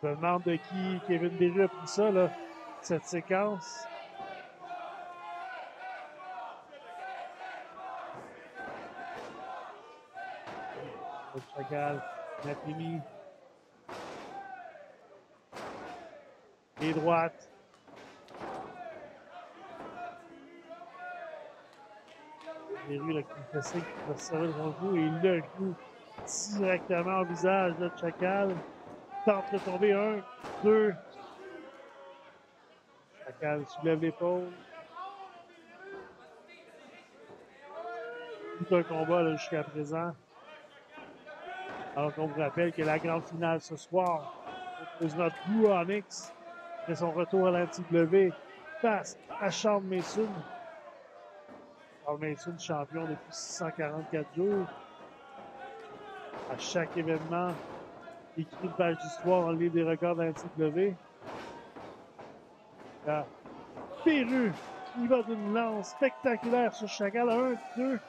Je me demande de qui Kevin Perru a pris ça, là, cette séquence. Le Chacal, Natimi. Et droite. Perru là, qui fait ça, qui va se servir de son coup, et il le joue directement au visage de Chacal. Tente de tomber, 1, 2. Chacal soulève l'épaule. Tout un combat là, jusqu'à présent. Alors qu'on vous rappelle que la grande finale ce soir oppose notre Blue Onyx après son retour à la NCW face à Sean Mason. Sean Mason, champion depuis 644 jours. À chaque événement, écrit une page d'histoire dans le livre des records de la NCW. Là, Perru, il va d'une lance spectaculaire sur Chacal. 1, 2.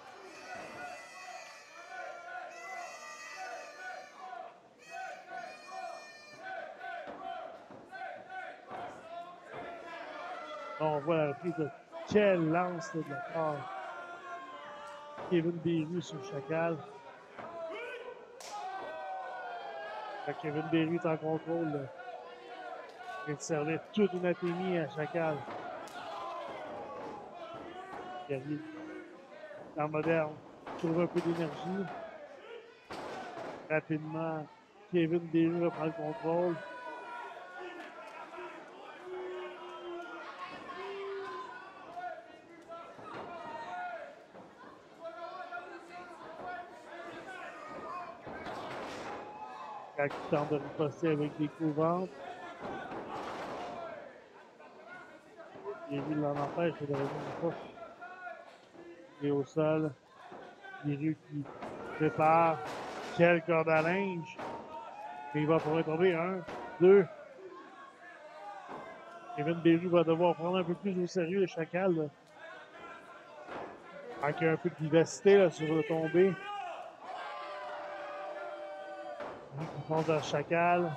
On voit la reprise de quelle lance de la part. Kevin Perru sur Chacal. Kevin Perru est en contrôle. Là. Il vient de servir toute une atémie à Chacal. Il arrive dans moderne, trouve un peu d'énergie. Rapidement, Kevin Perru reprend le contrôle. Quand il tente de riposter avec des coups au ventre. Perru l'en empêche, il ne revient pas. Il est au sol. Perru qui prépare. Quelle corde à linge. Et il va pouvoir tomber. 1, 2. Kevin Beru va devoir prendre un peu plus au sérieux le Chacal. Là. Manque un peu de vivacité là, sur le tombé. Il fonce vers le Chacal.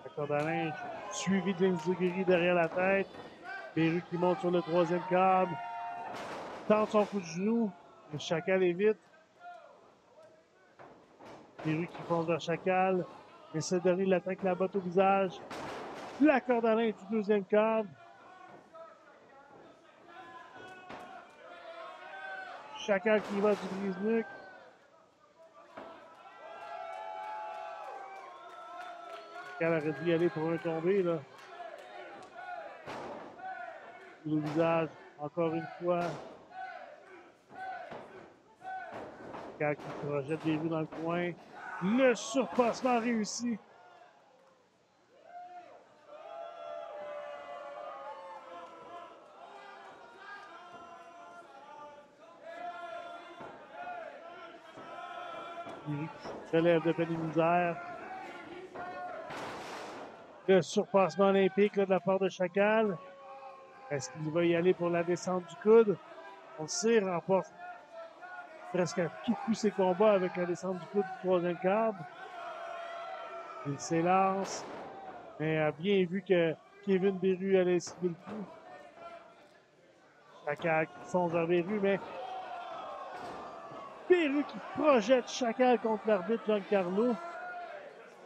La corde à linge suivi de l'Inzugiri derrière la tête. Beru qui monte sur le troisième câble. Tente son coup de genou. Le Chacal évite. Beru qui fonce vers Chacal. Mais ce dernier l'attaque la botte au visage. La corde à linge du deuxième câble. Chacal qui va du brise-nuque. Chacal aurait dû y aller pour un tombé, là. Le visage, encore une fois. Chacal qui projette des vues dans le coin. Le surpassement réussi. Relève de peine et misère. Le surpassement olympique là, de la part de Chacal. Est-ce qu'il va y aller pour la descente du coude? On le sait, remporte presque à tout coup ses combats avec la descente du coude du troisième câble. Il s'élance, mais a bien vu que Kevin Beru allait esquiver le coup. Chacal qui fonce vers Beru, mais Beru qui projette Chacal contre l'arbitre Giancarlo.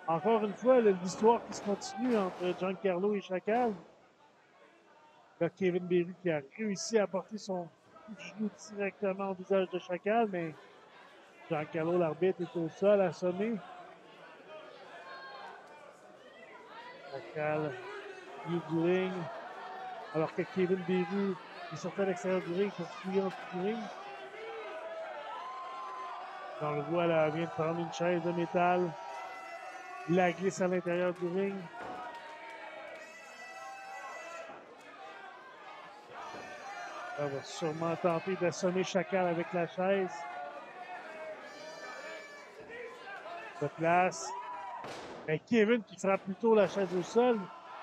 Encore une fois, l'histoire qui se continue entre Giancarlo et Chacal. Là, Kevin Beru qui a réussi à porter son coup de genou directement au visage de Chacal, mais Giancarlo, l'arbitre, est au sol, assommé. Chacal, milieu du ring, alors que Kevin Beru est sorti à l'extérieur du ring pour fouiller en dessous du ring. On le voit là, vient de prendre une chaise de métal. Il la glisse à l'intérieur du ring. On va sûrement tenter d'assommer Chacal avec la chaise. Se place. Mais Kevin qui frappe plutôt la chaise au sol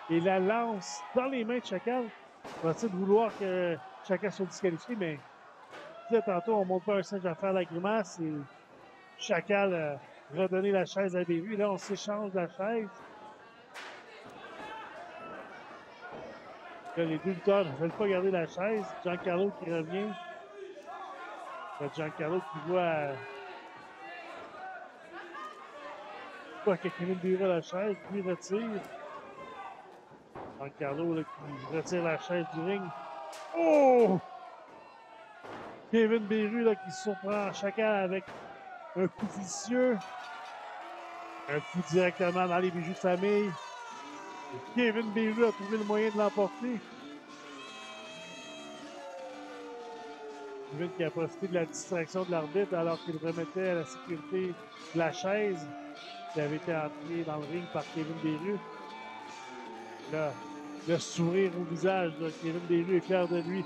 et la lance dans les mains de Chacal. On va essayer de vouloir que Chacal soit disqualifié, mais tantôt on ne monte pas un singe à faire la grimace et Chacal redonner la chaise à Beru. Là, on s'échange la chaise. Là, les deux lutteurs ne veulent pas garder la chaise. Giancarlo qui revient. Là, Giancarlo qui voit que Kevin Beru a la chaise, puis retire. Giancarlo là, qui retire la chaise du ring. Oh! Kevin Beru là, qui surprend Chacal avec un coup vicieux. Un coup directement dans les bijoux de famille. Et Kevin Beru a trouvé le moyen de l'emporter. Kevin qui a profité de la distraction de l'arbitre alors qu'il remettait à la sécurité de la chaise qui avait été entrée dans le ring par Kevin Beru. Là, le sourire au visage de Kevin Beru est fier de lui.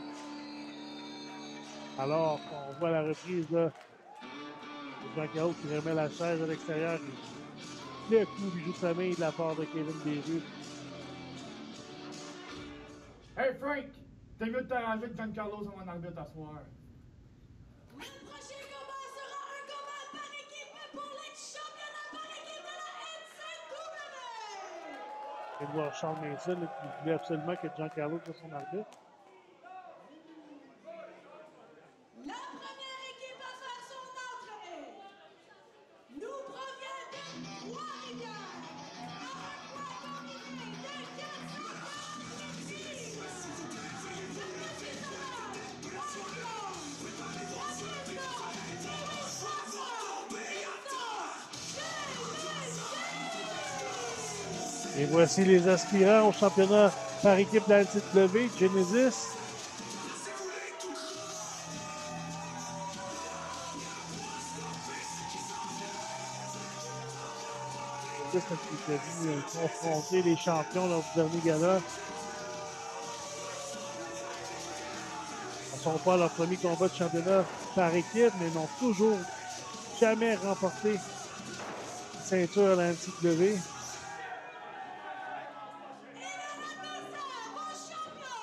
Alors qu'on voit la reprise là, de Giancarlo qui remet la chaise à l'extérieur. Le coup bijou de famille de la part de Kevin Beru. Hey Frank, t'es mieux de t'arranger que Giancarlo sur mon arbitre à soir. Le prochain combat sera un combat par équipe pour l'ex-championnat par équipe de la NCW! Edouard Charles Mason là, qui voulait absolument que Giancarlo soit son arbitre. La première équipe à faire son entrée nous provient de Trois-Rivières. À un poids combiné de 400 livres. Et voici les aspirants au championnat par équipe de la NCW, Genesis. C'est ce qui a vu confronter les champions lors du dernier gala. Ils ne sont pas leur premier combat de championnat par équipe, mais n'ont toujours jamais remporté ceinture à la NCW.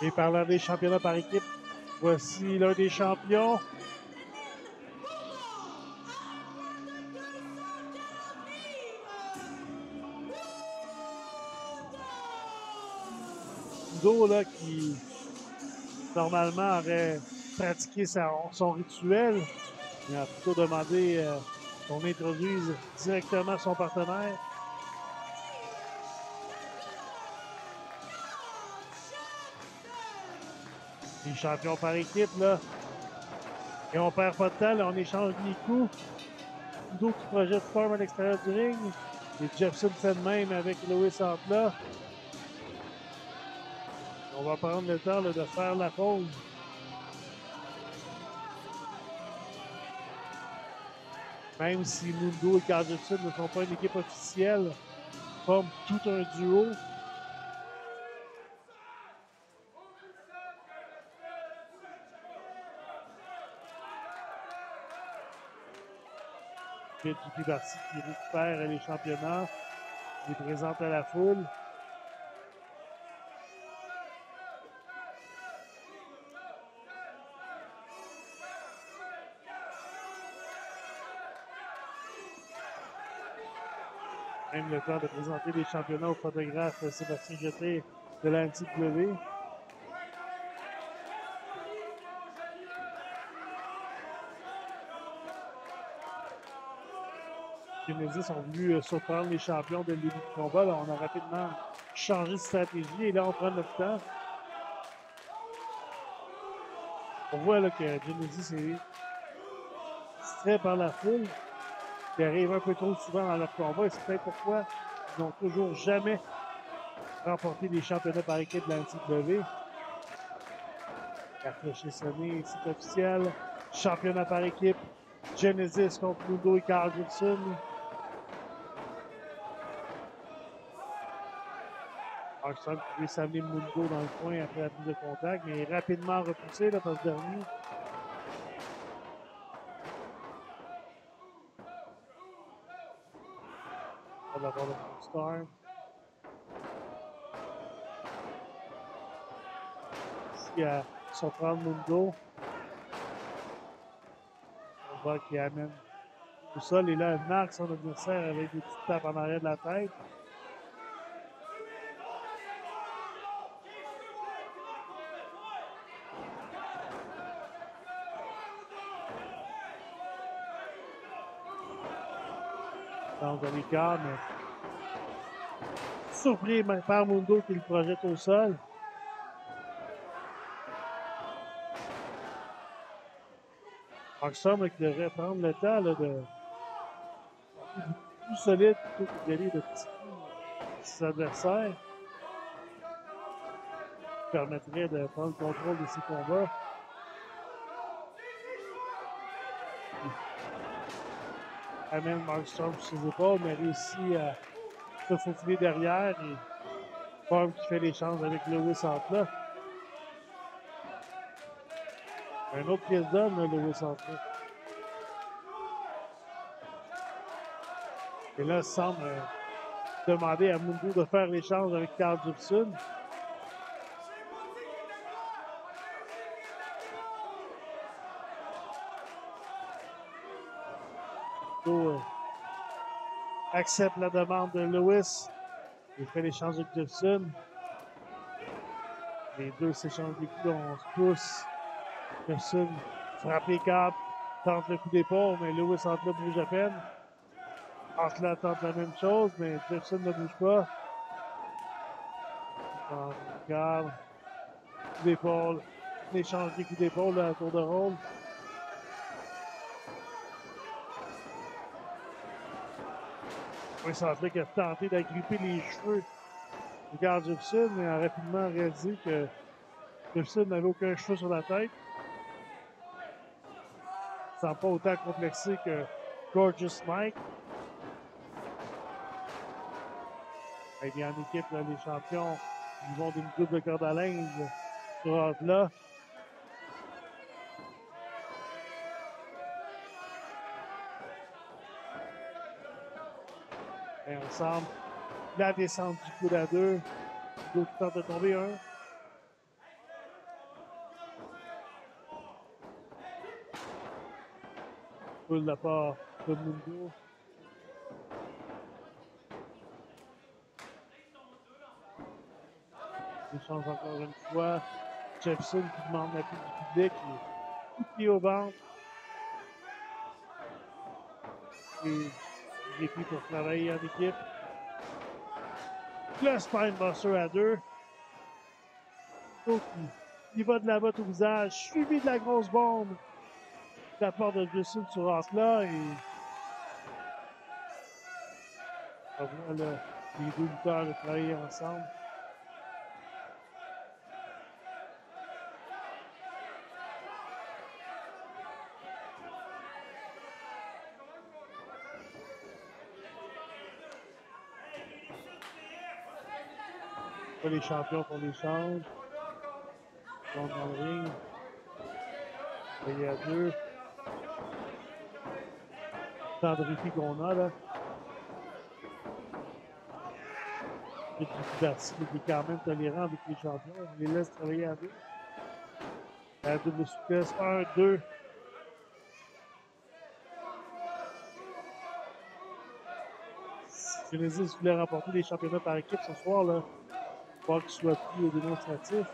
Et parlant des championnats par équipe, voici l'un des champions. Mundo, là, qui normalement aurait pratiqué son rituel, il a plutôt demandé qu'on introduise directement son partenaire. Les champions par équipe, là. Et on perd pas de temps, là, on échange les coups. Mundo qui projette Storm à l'extérieur du ring. Et Jefferson fait de même avec Lewis entre là. On va prendre le temps là, de faire la pause. Même si Mundo et Carl Jefferson ne sont pas une équipe officielle, forment tout un duo. JP Barty qui récupère les championnats, les présente à la foule. Même le temps de présenter les championnats au photographe Sébastien Jeté de la NCW. Genesis ont voulu surprendre les champions dès le début du combat. Là, on a rapidement changé de stratégie et là, on prend notre temps. On voit là, que Genesis est distrait par la foule, qui arrive un peu trop souvent dans leur combat. Et c'est peut-être pourquoi ils n'ont toujours jamais remporté les championnats par équipe de la NCW. La flèche est sonnée, c'est officiel. Championnat par équipe. Genesis contre Mundo et Carl Jefferson. Armstrong qui veut s'amener Mundo dans le coin après la prise de contact, mais est rapidement repoussé là, par ce dernier. On va avoir le Star. Ici à surprendre Mundo. On voit qu'il amène tout ça. Et là, il marque son adversaire avec des petites tapes en arrière de la tête. Dans l'écart, mais surpris par Mundo qui le projette au sol. Roxham qui devrait prendre le temps là, de plus solide plutôt que d'y aller de petits coups ses adversaires. Qui permettrait de prendre le contrôle de ses combats. Amène Mark Storm sur ses épaules, mais réussit à se faufiler derrière et Storm qui fait l'échange avec Lewis entre là. Un autre pièce d'homme, Lewis entre là. Et là, semble demander à Mundo de faire l'échange avec Carl Jefferson. Accepte la demande de Lewis. Il fait l'échange avec Jefferson. Les deux s'échangent des coups, on se pousse. Jefferson frappe les câbles, tente le coup d'épaule, mais Lewis entre là bouge à peine. Entre là tente la même chose, mais Jefferson ne bouge pas. Câble, coup d'épaule, échange des coups d'épaule à tour de rôle. Oui, Santlick a tenté d'agripper les cheveux de Carl Jefferson, mais a rapidement réalisé que Jefferson n'avait aucun cheveu sur la tête. Il ne semble pas autant complexé que Gorgeous Mike. Et bien en équipe, là, les champions, ils vont d'une double corde à linge sur là. Et ensemble, la descente du coude à deux. L'autre tente de tomber un. Cool de la part de Mundo. Il change encore une fois. Jefferson qui demande l'appui du public. Coup de pied au ventre. Et il est pris pour travailler en équipe. Le Spinebuster à 2. Donc, il va de la botte au visage, suivi de la grosse bombe de la part de Justin sur Ross-là. Et on voit là, les deux lutteurs de travailler ensemble. Les champions font l'échange. Ils sont dans le ring. Il y a 2. Tant de répit qu'on a là. Et puis Darcy qui est quand même tolérant avec les champions. On les laisse travailler à 2. La double souplesse. 1, 2. Genesis voulait remporter les championnats par équipe ce soir là. Pas qu'il soit plus démonstratif.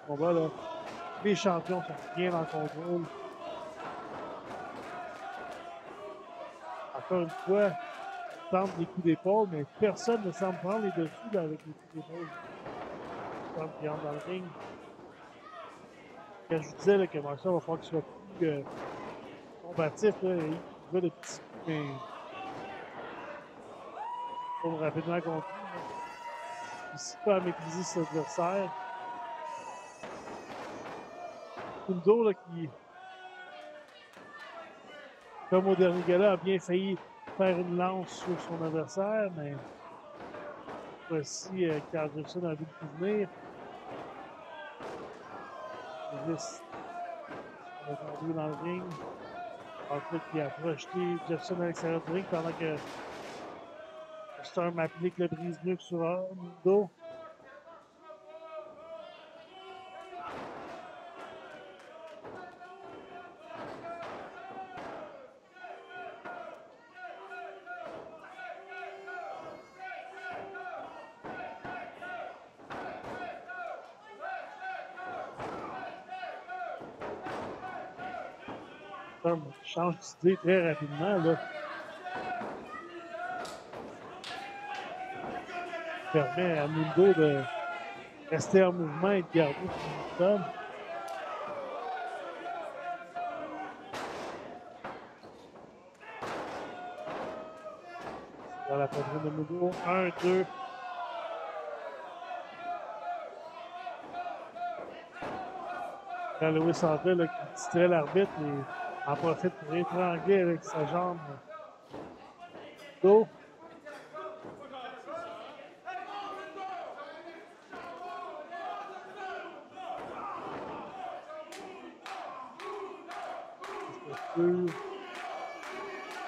Combat là. Les champions sont bien en contrôle. Encore une fois, ils tentent des coups d'épaule, mais personne ne semble prendre les dessus là, avec les coups d'épaule. Ils semblent qu'ils entrent dans le ring. Quand je vous disais là, que Marshall va falloir qu'il soit plus combatif, là, il veut des petits coups, mais il faut rapidement contre lui. Il n'hésite pas à maîtriser ses adversaires. Mundo, là, qui, comme au dernier gala, a bien failli faire une lance sur son adversaire, mais voici Carl Jefferson a vu le coup venir. Davis a attendu dans le ring. Ensuite, il a projeté Jefferson à l'extérieur du ring pendant que Storm applique le brise-nuque sur Mundo. Storm change d'idée très rapidement, là. Permet à Mundo de rester en mouvement et de garder son momentum. Dans la poitrine de Mundo. 1, 2. Quand Lewis André là, qui distrait l'arbitre et en profite pour étrangler avec sa jambe. Mundo.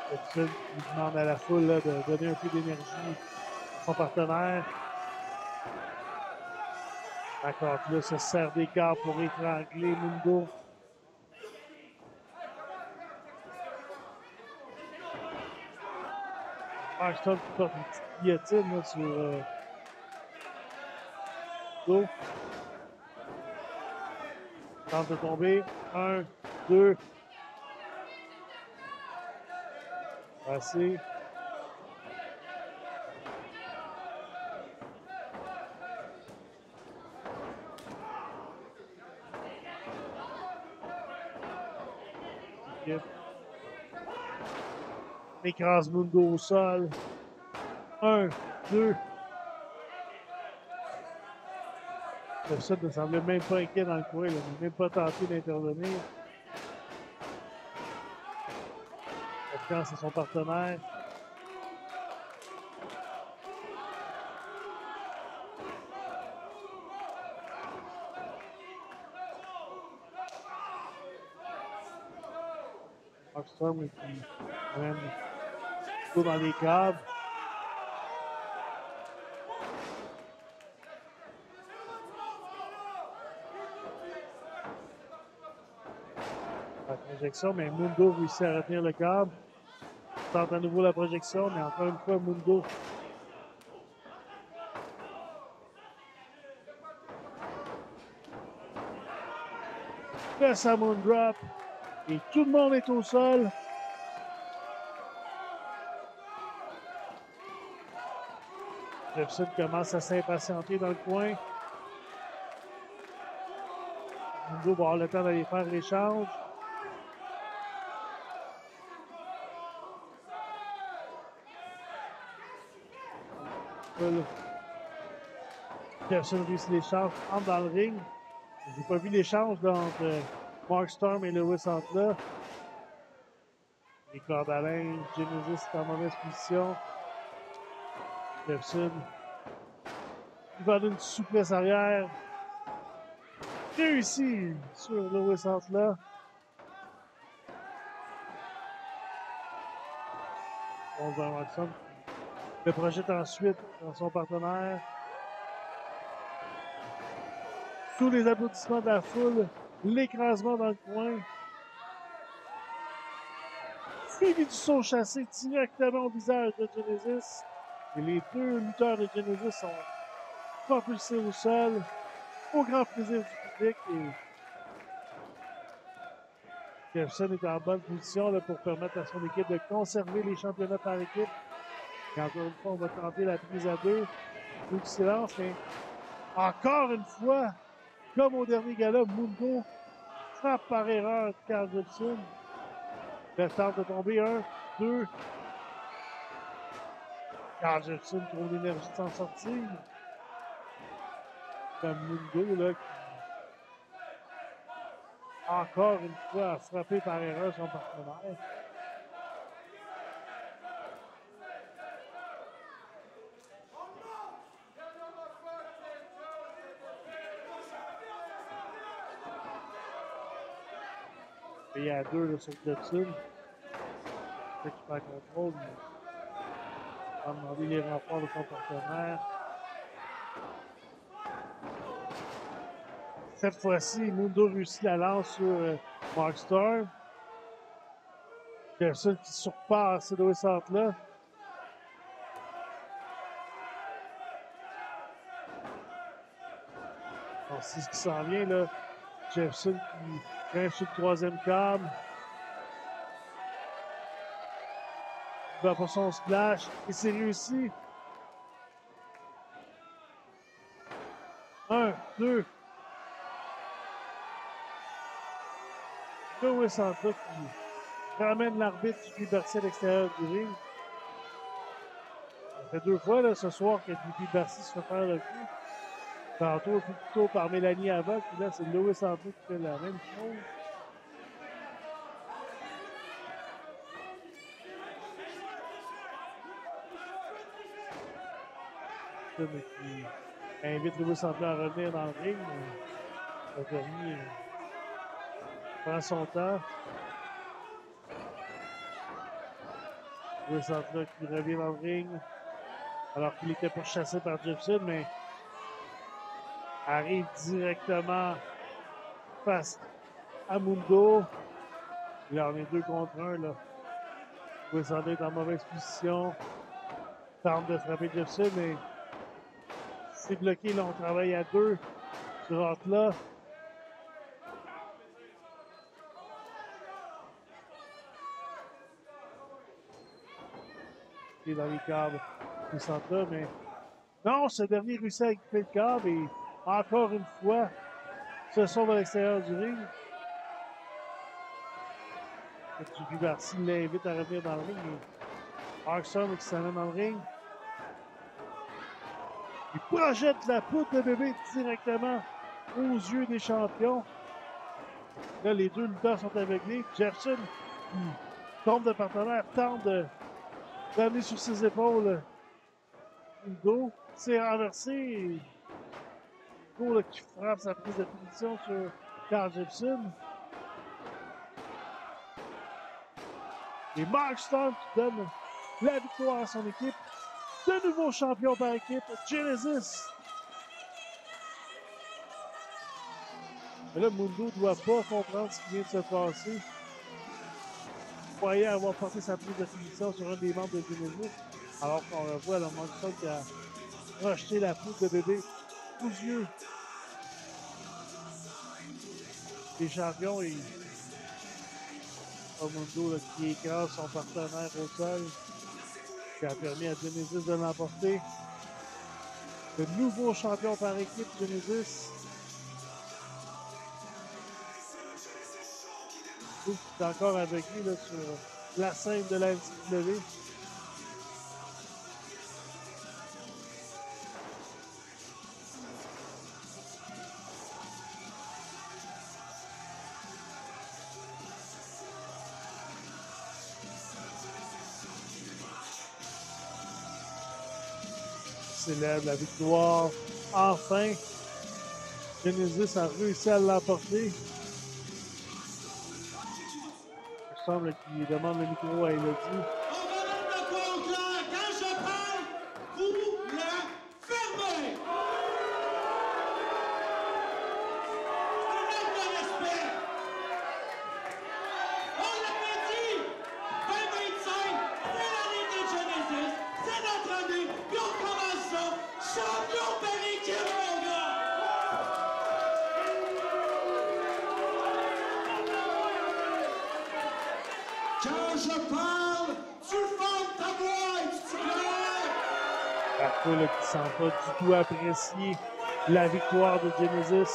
Jefferson qui demande à la foule là, de donner un peu d'énergie à son partenaire. D'accord, là, se sert des câbles pour étrangler Mundo. Marston qui porte une petite guillotine là, sur Mundo. Tente de tomber. 1, 2. Assez. Écrase Mundo au sol. 1, 2. Jefferson ne semblait même pas inquiet dans le coin. Il n'a même pas tenté d'intervenir. Confiance à son partenaire. Storm qui amène tout dans les câbles. La projection, mais Mundo réussit à retenir le câble. Tente à nouveau la projection, mais encore une fois, Mundo. Fait sa moon drop. Et tout le monde est au sol. Jefferson commence à s'impatienter dans le coin. Mundo va avoir le temps d'aller faire l'échange. Jefferson réussit l'échange, entre dans le ring. J'ai pas vu l'échange entre Mark Storm et Lewis Antla. Les cordes à linge, Genesis est en mauvaise position. Jefferson, il va donner une souplesse arrière. Réussi sur Lewis Antla. On va voir ça. Le projette ensuite dans son partenaire. Sous les applaudissements de la foule, l'écrasement dans le coin. Suivi du son chassé directement au visage de Genesis. Et les deux lutteurs de Genesis sont propulsés au sol, au grand plaisir du public. Et Jefferson est en bonne position là, pour permettre à son équipe de conserver les championnats par équipe. Et encore une fois, on va tenter la prise à deux. Beaucoup de silence, mais encore une fois, comme au dernier gala, Mundo frappe par erreur Carl Jefferson. Il tente de tomber 1, 2. Carl Jefferson trouve l'énergie de s'en sortir. Comme Mundo, là, qui encore une fois a frappé par erreur son partenaire. Et il y a deux là, sur Jefferson. C'est qui perd contrôle, mais il va demander les renforts de son partenaire. Cette fois-ci, Mundo réussit la lance sur Mark Storm. Jefferson qui surpasse Lewis Antla. On sait ce qui s'en vient là. Jefferson qui grimpe sur le troisième câble. Il va pour son splash et c'est réussi. 1, 2. Lewis Antla qui ramène l'arbitre du Barcy à l'extérieur du ring. Ça fait deux fois là, ce soir que Dupuis Barcy se fait faire le coup. Tantôt, plutôt par Mélanie Havoc, puis là, c'est Lewis Antla qui fait la même chose. Mais qui invite Lewis Antla à revenir dans le ring. Le dernier prend son temps. Lewis Antla qui revient dans le ring. Alors qu'il était pourchassé par Jefferson, mais arrive directement face à Mundo. Là, on est 2 contre 1. Là. Lewis Antla est en mauvaise position. Tente de frapper Jefferson, mais c'est bloqué. Là, on travaille à 2 sur Antla. Il est dans les câbles du centre, mais non, ce dernier réussit à équiper le câble et encore une fois, se sauve à l'extérieur du ring. Dupuis Barcy l'invite à revenir dans le ring. Mark Storm qui s'amène dans le ring. Il projette la poudre de bébé directement aux yeux des champions. Là, les deux lutteurs sont aveuglés. Jefferson qui tombe de partenaire, tente d'amener sur ses épaules Mundo. C'est renversé. Mundo qui frappe sa prise de position sur Carl Jefferson. Et Mark Storm qui donne la victoire à son équipe. De nouveaux champions par équipe, Genesis. Mais là, Mundo ne doit pas comprendre ce qui vient de se passer. croyait avoir porté sa prise de finition sur un des membres de Genesis, alors qu'on le voit, le Monson qui a projeté la poudre de bébé aux yeux des champions et Mundo là, qui écrase son partenaire au sol, qui a permis à Genesis de l'emporter. Le nouveau champion par équipe Genesis. Qui est encore avec lui là, sur la scène de la NCW. Célèbre la victoire. Enfin, Genesis a réussi à l'emporter. Il semble qu'il demande le micro à Elodie. On va mettre le point au clair. Quand je parle, vous la fermez. Un manque de respect. On l'avait dit. 2025, c'est l'année de Genesis. C'est notre année. Puis on commence ça. Champion par équipe, mon gars. Quand je parle, tu fermes ta boîte, tu clair? La foule qui ne sent pas du tout apprécier la victoire de Genesis.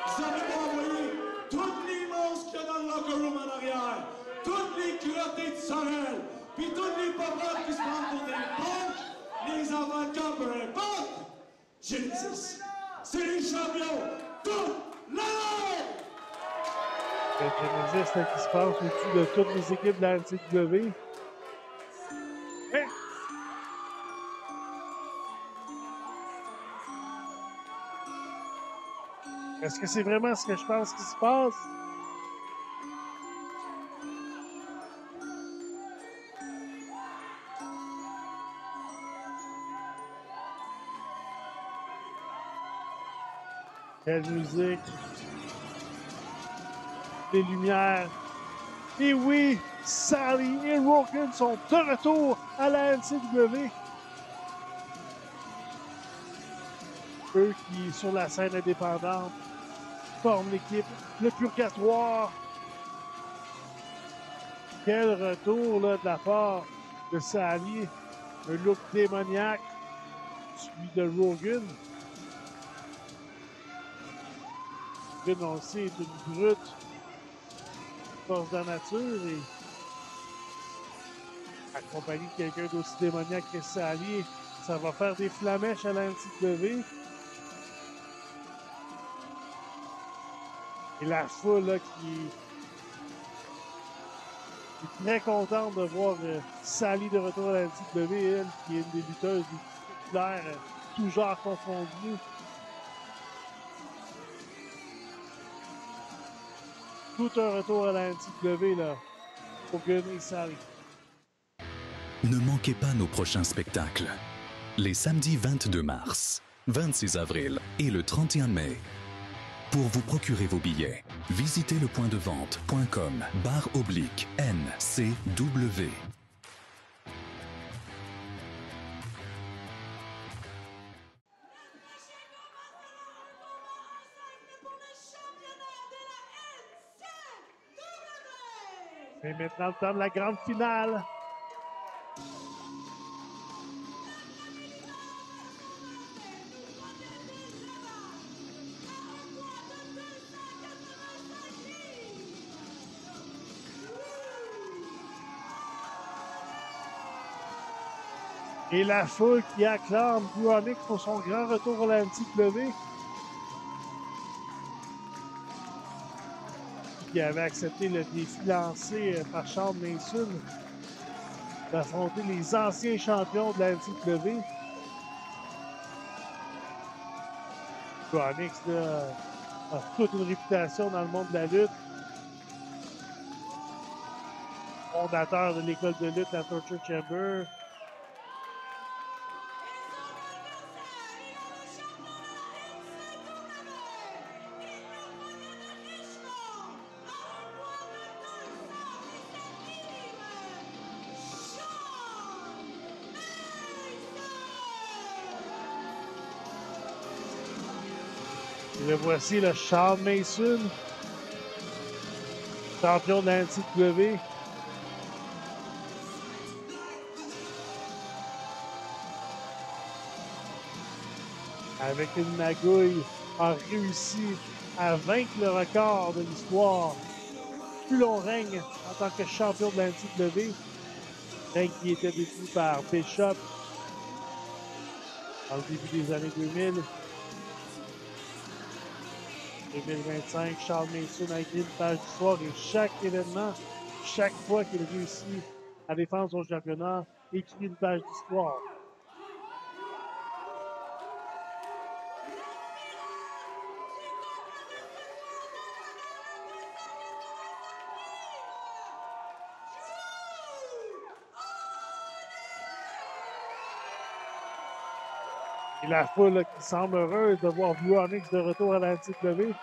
Vous avez pas envoyé tous les monstres qu'il y a dans le locker room en arrière, toutes les crottés de Sorel, puis tous les papas qui se prennent pour des punks, les avocats, peu importe. Genesis, c'est les champions toute l'année! Le Genesis là, qui se passe au-dessus de toutes les équipes de la NCW. Hey! Est-ce que c'est vraiment ce que je pense qui se passe? Quelle musique! Les lumières. Et oui, Sally et Rogan sont de retour à la NCW. Eux qui, sur la scène indépendante, forment l'équipe Le Purgatoire. Quel retour là, de la part de Sally. Un look démoniaque, celui de Rogan. Rogan, on le sait, est une brute. Force de la nature et accompagné de quelqu'un d'aussi démoniaque que Sally, ça va faire des flamèches à la NCW. Et la foule là, qui est très contente de voir Sally de retour à la NCW, elle qui est une des lutteuses les plus populaires, tout genre confondu. Tout un retour à la NCW, là, pour gagner Sally. Ne manquez pas nos prochains spectacles. Les samedis 22 mars, 26 avril et le 31 mai. Pour vous procurer vos billets, visitez lepointdevente.com/NCW. Et maintenant le temps de la grande finale. Et la foule qui acclame Buonic pour son grand retour à la NCW. Qui avait accepté le défi lancé par Shawn Mason d'affronter les anciens champions de la NCW. Buonic a toute une réputation dans le monde de la lutte. Fondateur de l'école de lutte, la Torture Chamber. Et le voici, le Charles Mason, champion de la NCW. Avec une magouille, a réussi à vaincre le record de l'histoire. Plus long règne en tant que champion de la NCW, règne qui était détenu par Bishop au début des années 2000. 2025, Charles Mason a écrit une page d'histoire et chaque événement, chaque fois qu'il réussit à défendre son championnat, écrit une page d'histoire. Et la foule là, qui semble heureuse de voir Blue Onyx de retour à la NCW.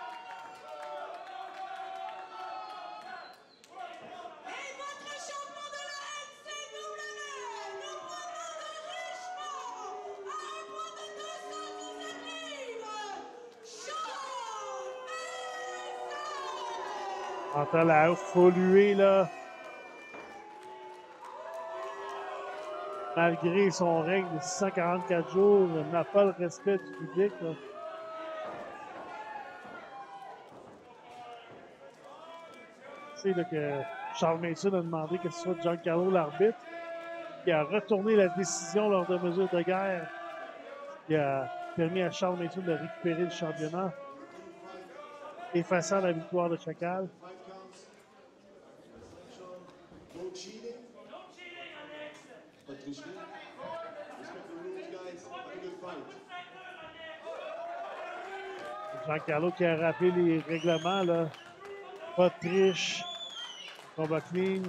On entend la foule huée, là. Malgré son règne de 644 jours, il n'a pas le respect du public. Là. Tu sais là, que Charles Mason a demandé que ce soit Giancarlo l'arbitre, qui a retourné la décision lors de mesures de guerre, qui a permis à Charles Mason de récupérer le championnat, effaçant la victoire de Chacal. Giancarlo qui a rappelé les règlements, là. Pas de triche, combat clean.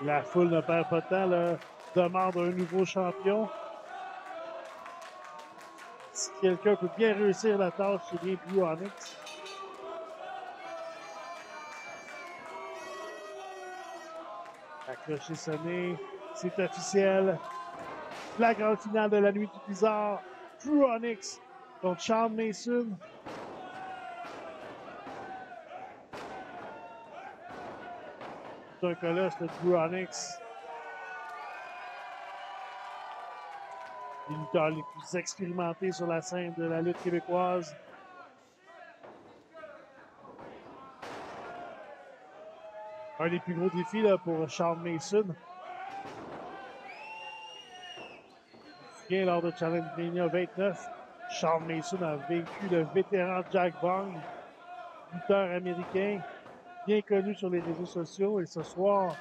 La foule ne perd pas de temps, là. Demande un nouveau champion. Si quelqu'un peut bien réussir la tâche, c'est bien Blue Onyx. La cloche est sonnée, c'est officiel. La grande finale de la nuit du bizarre. Blue Onyx contre Charles Mason. C'est un colosse, le Blue Onyx. Les lutteurs les plus expérimentés sur la scène de la lutte québécoise. Un des plus gros défis là, pour Charles Mason. Lors de Challenge Mania 29, Charles Mason a vaincu le vétéran Jack Bong, lutteur américain, bien connu sur les réseaux sociaux. Et ce soir,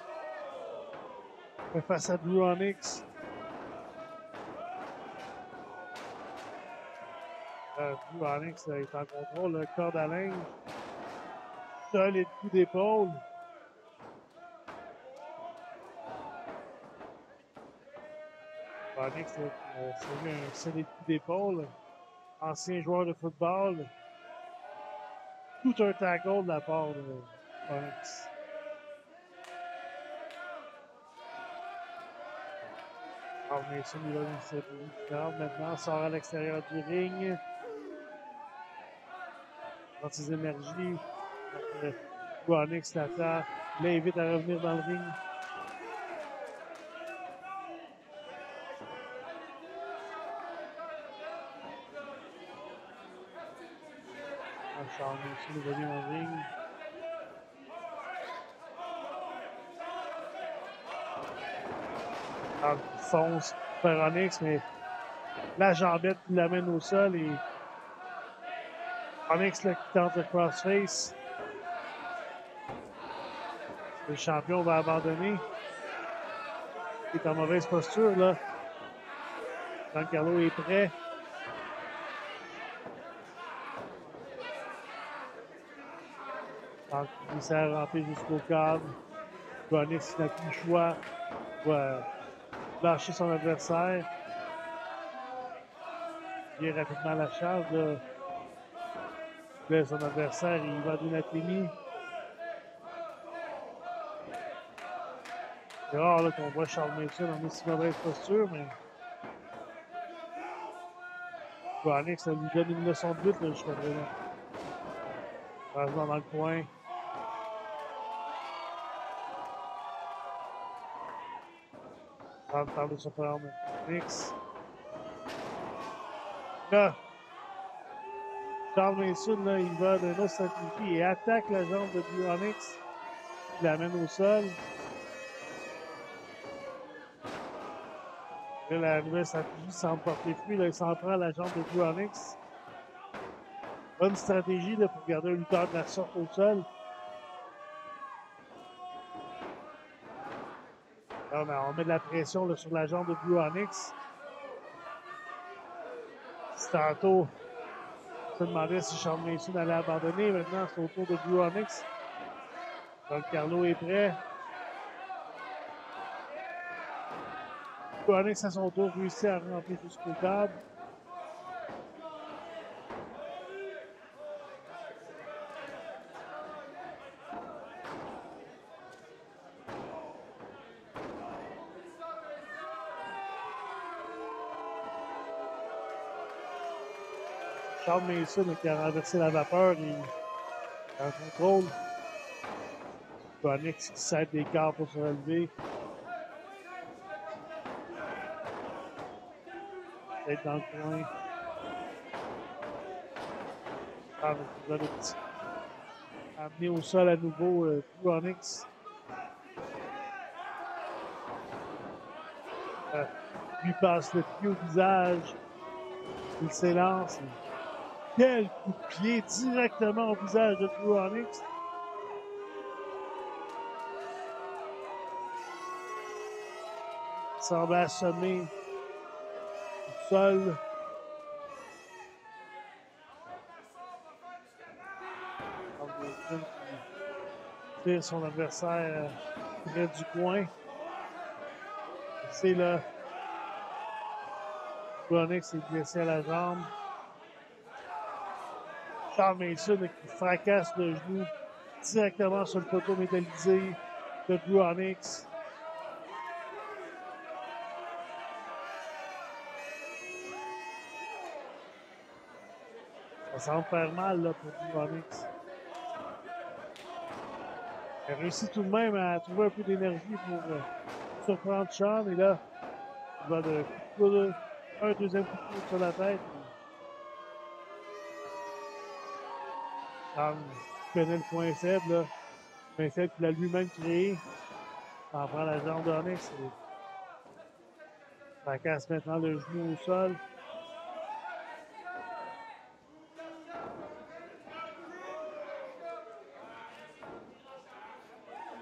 face à Blue Onyx, Blue Onyx est en contrôle, le corde à linge, solide coup d'épaule. Onyx a eu un solide coup d'épaule. Ancien joueur de football. Tout un tackle de la part de Onyx. Charles Mason, il va dans cette corde. Maintenant, sort à l'extérieur du ring. Dans ses énergies. Onyx l'attend. L'invite à revenir dans le ring. Charles Mason est venu en ring. Il fonce vers Onyx, mais la jambette qui l'amène au sol et Onyx là, qui tente le crossface. Le champion va abandonner. Il est en mauvaise posture là. Giancarlo est prêt. Il s'est rampé jusqu'au cadre. Onyx n'a plus le choix. Il doit lâcher son adversaire. Il vient rapidement à la charge. Là, son adversaire, il va d'une athémie. C'est rare là, qu'on voit Charles Mason en aussi mauvaise posture, mais Onyx, ça lui donne une leçon de lutte jusqu'à présent. Changement dans le coin. Tente de se prendre Onyx. Là, Charles Mason, là, il va d'une autre stratégie et attaque la jambe de Drew Onyx. Il l'amène au sol. Là, la nouvelle stratégie semble porter fruit. Là, il s'en prend à la jambe de Drew Onyx. Bonne stratégie là, pour garder un lutteur de la sorte au sol. Là, on met de la pression là, sur la jambe de Drew Onyx. Tantôt, on se demandait si Shawn Mason allait abandonner. Maintenant, c'est au tour de Drew Onyx. Donc, Carlo est prêt. Drew Onyx, à son tour, réussit à rentrer jusqu'au câble. Charles Mason qui a renversé la vapeur et en contrôle. Onyx qui s'aide des corps pour se relever. Être dans le coin. Amené au sol à nouveau Onyx. Lui passe le pied au visage. Il s'élance. Quel coup de pied directement au visage de Drew Onyx. Il semble assommer au sol. Il tire son adversaire près du coin. C'est là. Drew Onyx est blessé à la jambe. Charles Mason qui fracasse le genou directement sur le poteau métallisé de Drew Onyx. Ça semble faire mal là, pour Drew Onyx. Il a réussi tout de même à trouver un peu d'énergie pour surprendre Shawn. Et là, il va de coup de coude, un deuxième coup de coude sur la tête. Shawn connaît le point faible, là. Le point faible qu'il a lui-même créé. On prend la jambe d'Onyx. Ça casse maintenant le genou au sol.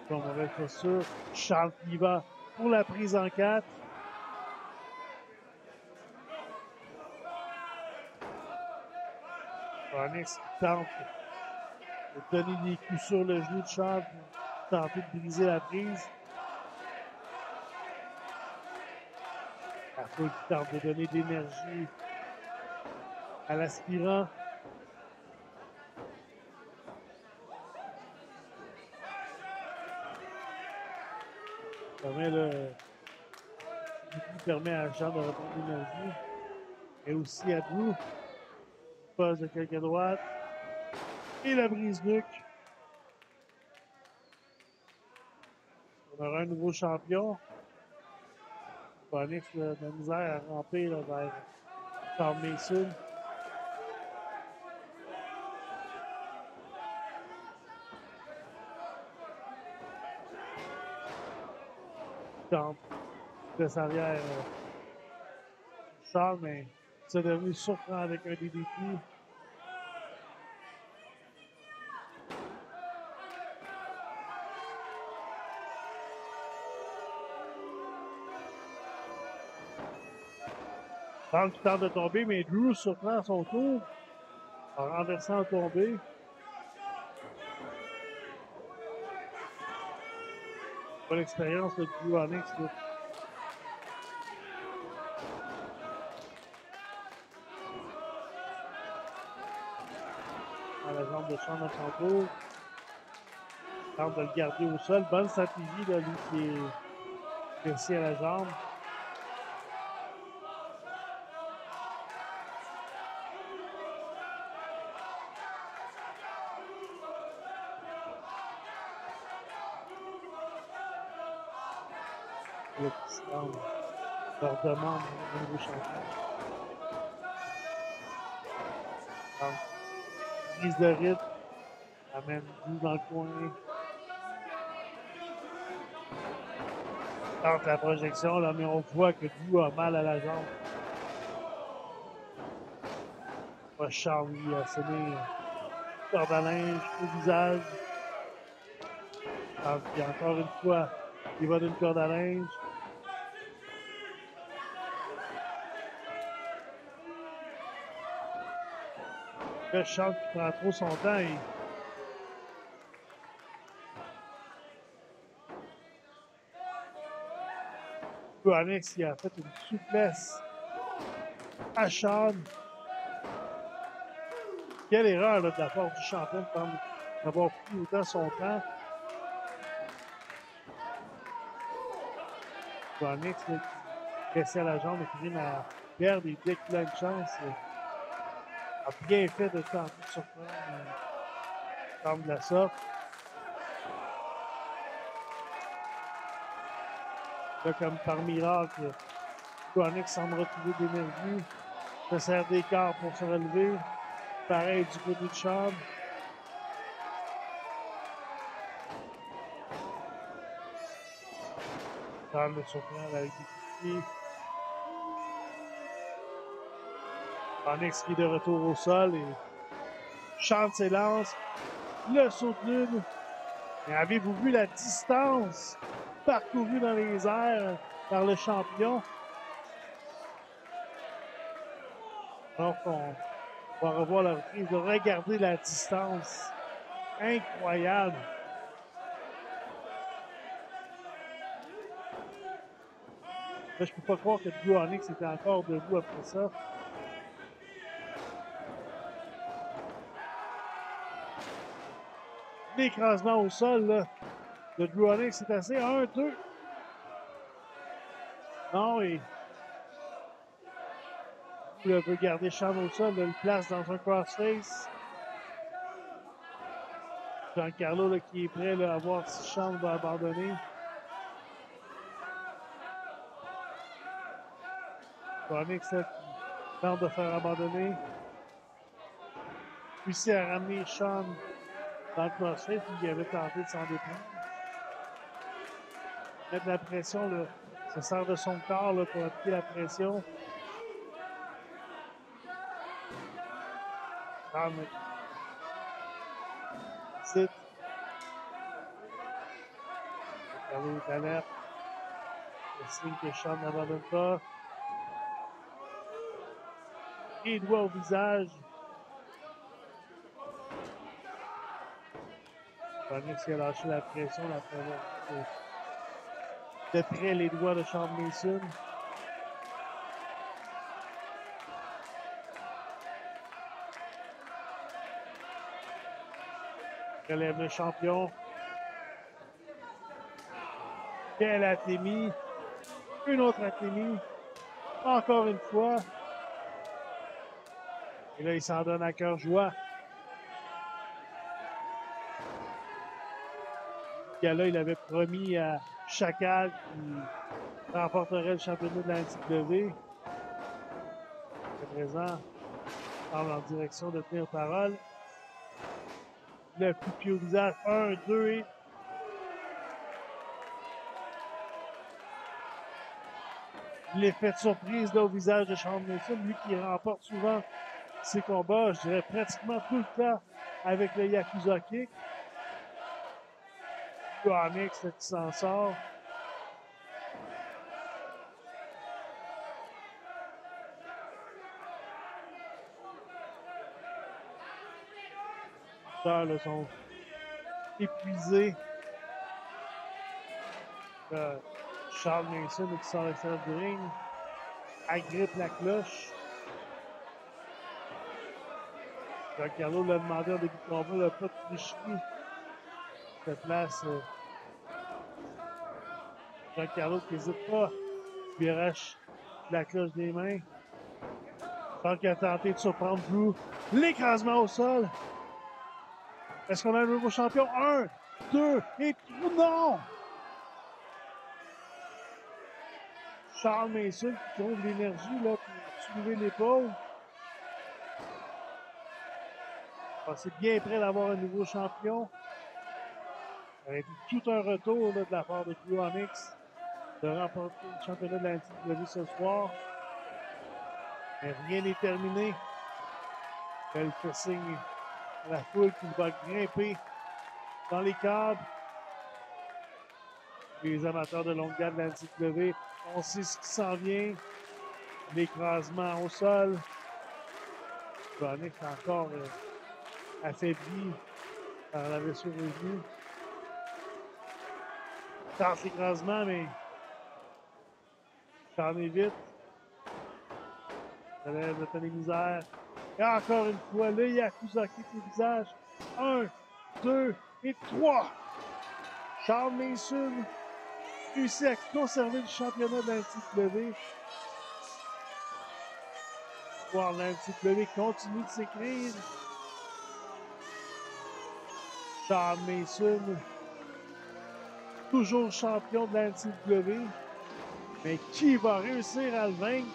Bon, mauvaise posture. Charles qui va pour la prise en 4. Onyx qui tente de donner des coups sur le genou de Charles pour tenter de briser la prise. La foule qui tente de donner de l'énergie à l'aspirant. Permet à Jean de reprendre l'énergie. Et aussi à Drew. Passe de quelques à droite. Et la brise-nuque. On aura un nouveau champion. Onyx de la misère à ramper là, vers Charles Mason. Tente de arrière Charles, mais c'est devenu surprend avec un des défis. Charles qui tente de tomber, mais Drew surprend à son tour en renversant à tomber. Bonne expérience de Drew Onyx. À la jambe de Shawn à son tour. Tente de le garder au sol. Bonne stratégie, là, lui qui est blessé à la jambe. le président leur demande un nouveau champion. Donc, prise de rythme, amène Drew dans le coin. Tente la projection, là, mais on voit que Drew a mal à la jambe. Charles lui a sonné corde à linge au visage. Alors, puis encore une fois, il va d'une corde à linge. Le Charles qui prend trop son temps. Alex qui a fait une souplesse à Sean. Quelle erreur là, de la part du champion d'avoir pris autant son temps. Alex qui pressait la jambe et qui vient à perdre et dès qu'il a une chance, a bien fait de tenter de surprendre de la sorte. Là, comme par miracle, Onyx semble retrouver d'énergie, se sert d'écart pour se relever. Pareil du côté de Sean. Sean le surprend avec des pieds. Onyx qui est de retour au sol et Sean s'élance. Le saut de lune. Mais avez-vous vu la distance parcourue dans les airs par le champion? Donc, on va revoir la reprise de regarder la distance. Incroyable. Là, je peux pas croire que Drew Onyx était encore debout après ça. L'écrasement au sol là, de Drew Onyx, c'est assez 1-2. Non, et il veut garder Sean au sol, il le place dans un crossface. Giancarlo là, qui est prêt là, à voir si Sean va abandonner. Onyx là, qui tente de faire abandonner. Réussit à ramener Sean dans le crossface, il avait tenté de s'en déprendre. Mettre la pression, là, se sert de son corps là, pour appliquer la pression. C'est. Carlo est alerte. Le signe que Sean n'abandonne pas. Et doigt au visage. Onyx a lâché la pression de près les doigts de Sean Mason. Relève le champion. Quelle athémie. Une autre athémie. Encore une fois. Et là, il s'en donne à cœur joie. Là, il avait promis à Chacal qui remporterait le championnat de la NCW. À présent, il semble en direction de tenir parole. Le coup de pied au visage. 1, 2 et... L'effet de surprise là, au visage de Sean Mason, lui qui remporte souvent ses combats, je dirais pratiquement tout le temps avec le Yakuza Kick. Onyx qui s'en sort. Les lutteurs sont épuisés. Charles Mason qui sort l'extérieur du ring agrippe la cloche. Giancarlo l'a demandé en début de combat, il n'a pas de tricherie. Se place Giancarlo qui n'hésite pas, lui arrache la cloche des mains. Tant qu'il a tenté de surprendre Drew. L'écrasement au sol. Est-ce qu'on a un nouveau champion? 1, 2 et 3. Non! Charles Mason qui trouve l'énergie là, pour soulever l'épaule. C'est bien prêt d'avoir un nouveau champion. Ça aurait été tout un retour là, de la part de Cryonics de remporter le championnat de la NCW ce soir. Mais rien n'est terminé. Elle fait signe à la foule qui va grimper dans les câbles. Les amateurs de longue garde de la NCW, on sait ce qui s'en vient. L'écrasement au sol. Cryonics encore affaibli par la blessure au genou. Tente l'écrasement, mais ça en est vite. Ça lève le Tony Misère. Et encore une fois, le Yakuza qui est au visage. 1, 2 et 3. Charles Mason réussit à conserver le championnat de la NCW. Voir la NCW continue de s'écrire. Charles Mason, toujours champion de la NCW, mais qui va réussir à le vaincre?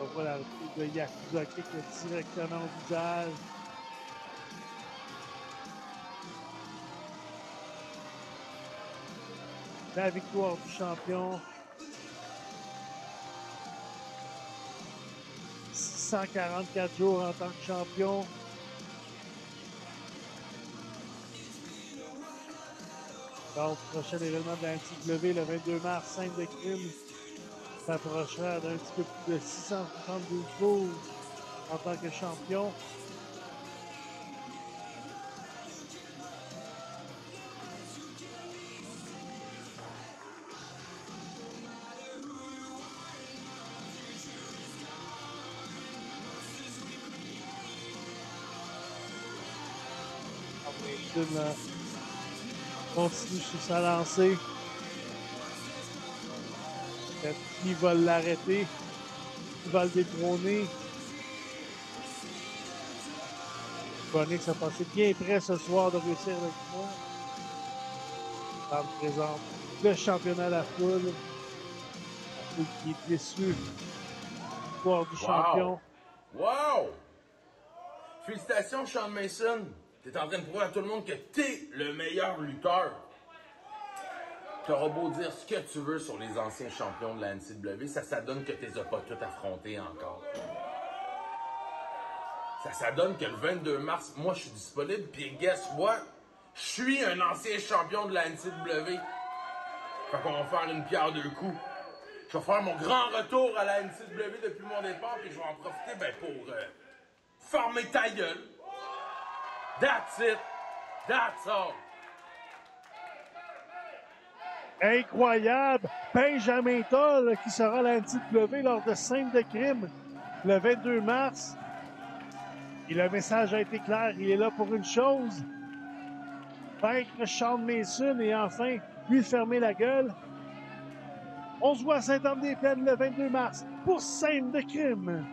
On voit la reprise de Yakuza Kick directement au visage. La victoire du champion. 144 jours en tant que champion. Donc, prochain événement de la NCW, le 22 mars, scène de crime, s'approchera d'un petit peu plus de 672 jours en tant que champion. Continue sur sa lancée. Qui va l'arrêter? Qui va le détrôner? Cryonics a passé bien près ce soir de réussir le coup. Ça me présente le championnat à la foule. La foule qui est déçue. Victoire du champion. Wow! Félicitations, Sean Mason. T'es en train de prouver à tout le monde que t'es le meilleur lutteur. T'auras beau dire ce que tu veux sur les anciens champions de la NCW, ça donne que t'es pas tous affrontés encore. Ça donne que le 22 mars, moi je suis disponible, puis guess what? Je suis un ancien champion de la NCW. Fait qu'on va faire une pierre deux coups. Je vais faire mon grand retour à la NCW depuis mon départ, puis je vais en profiter pour former ta gueule. That's it. That's all. Incroyable! Benjamin Toll qui sera à la NCW lors de scène de crime le 22 mars. Et le message a été clair, il est là pour une chose. Vaincre Sean Mason et enfin lui fermer la gueule. On se voit à Saint-Anne-des-Plaines le 22 mars pour scène de crime.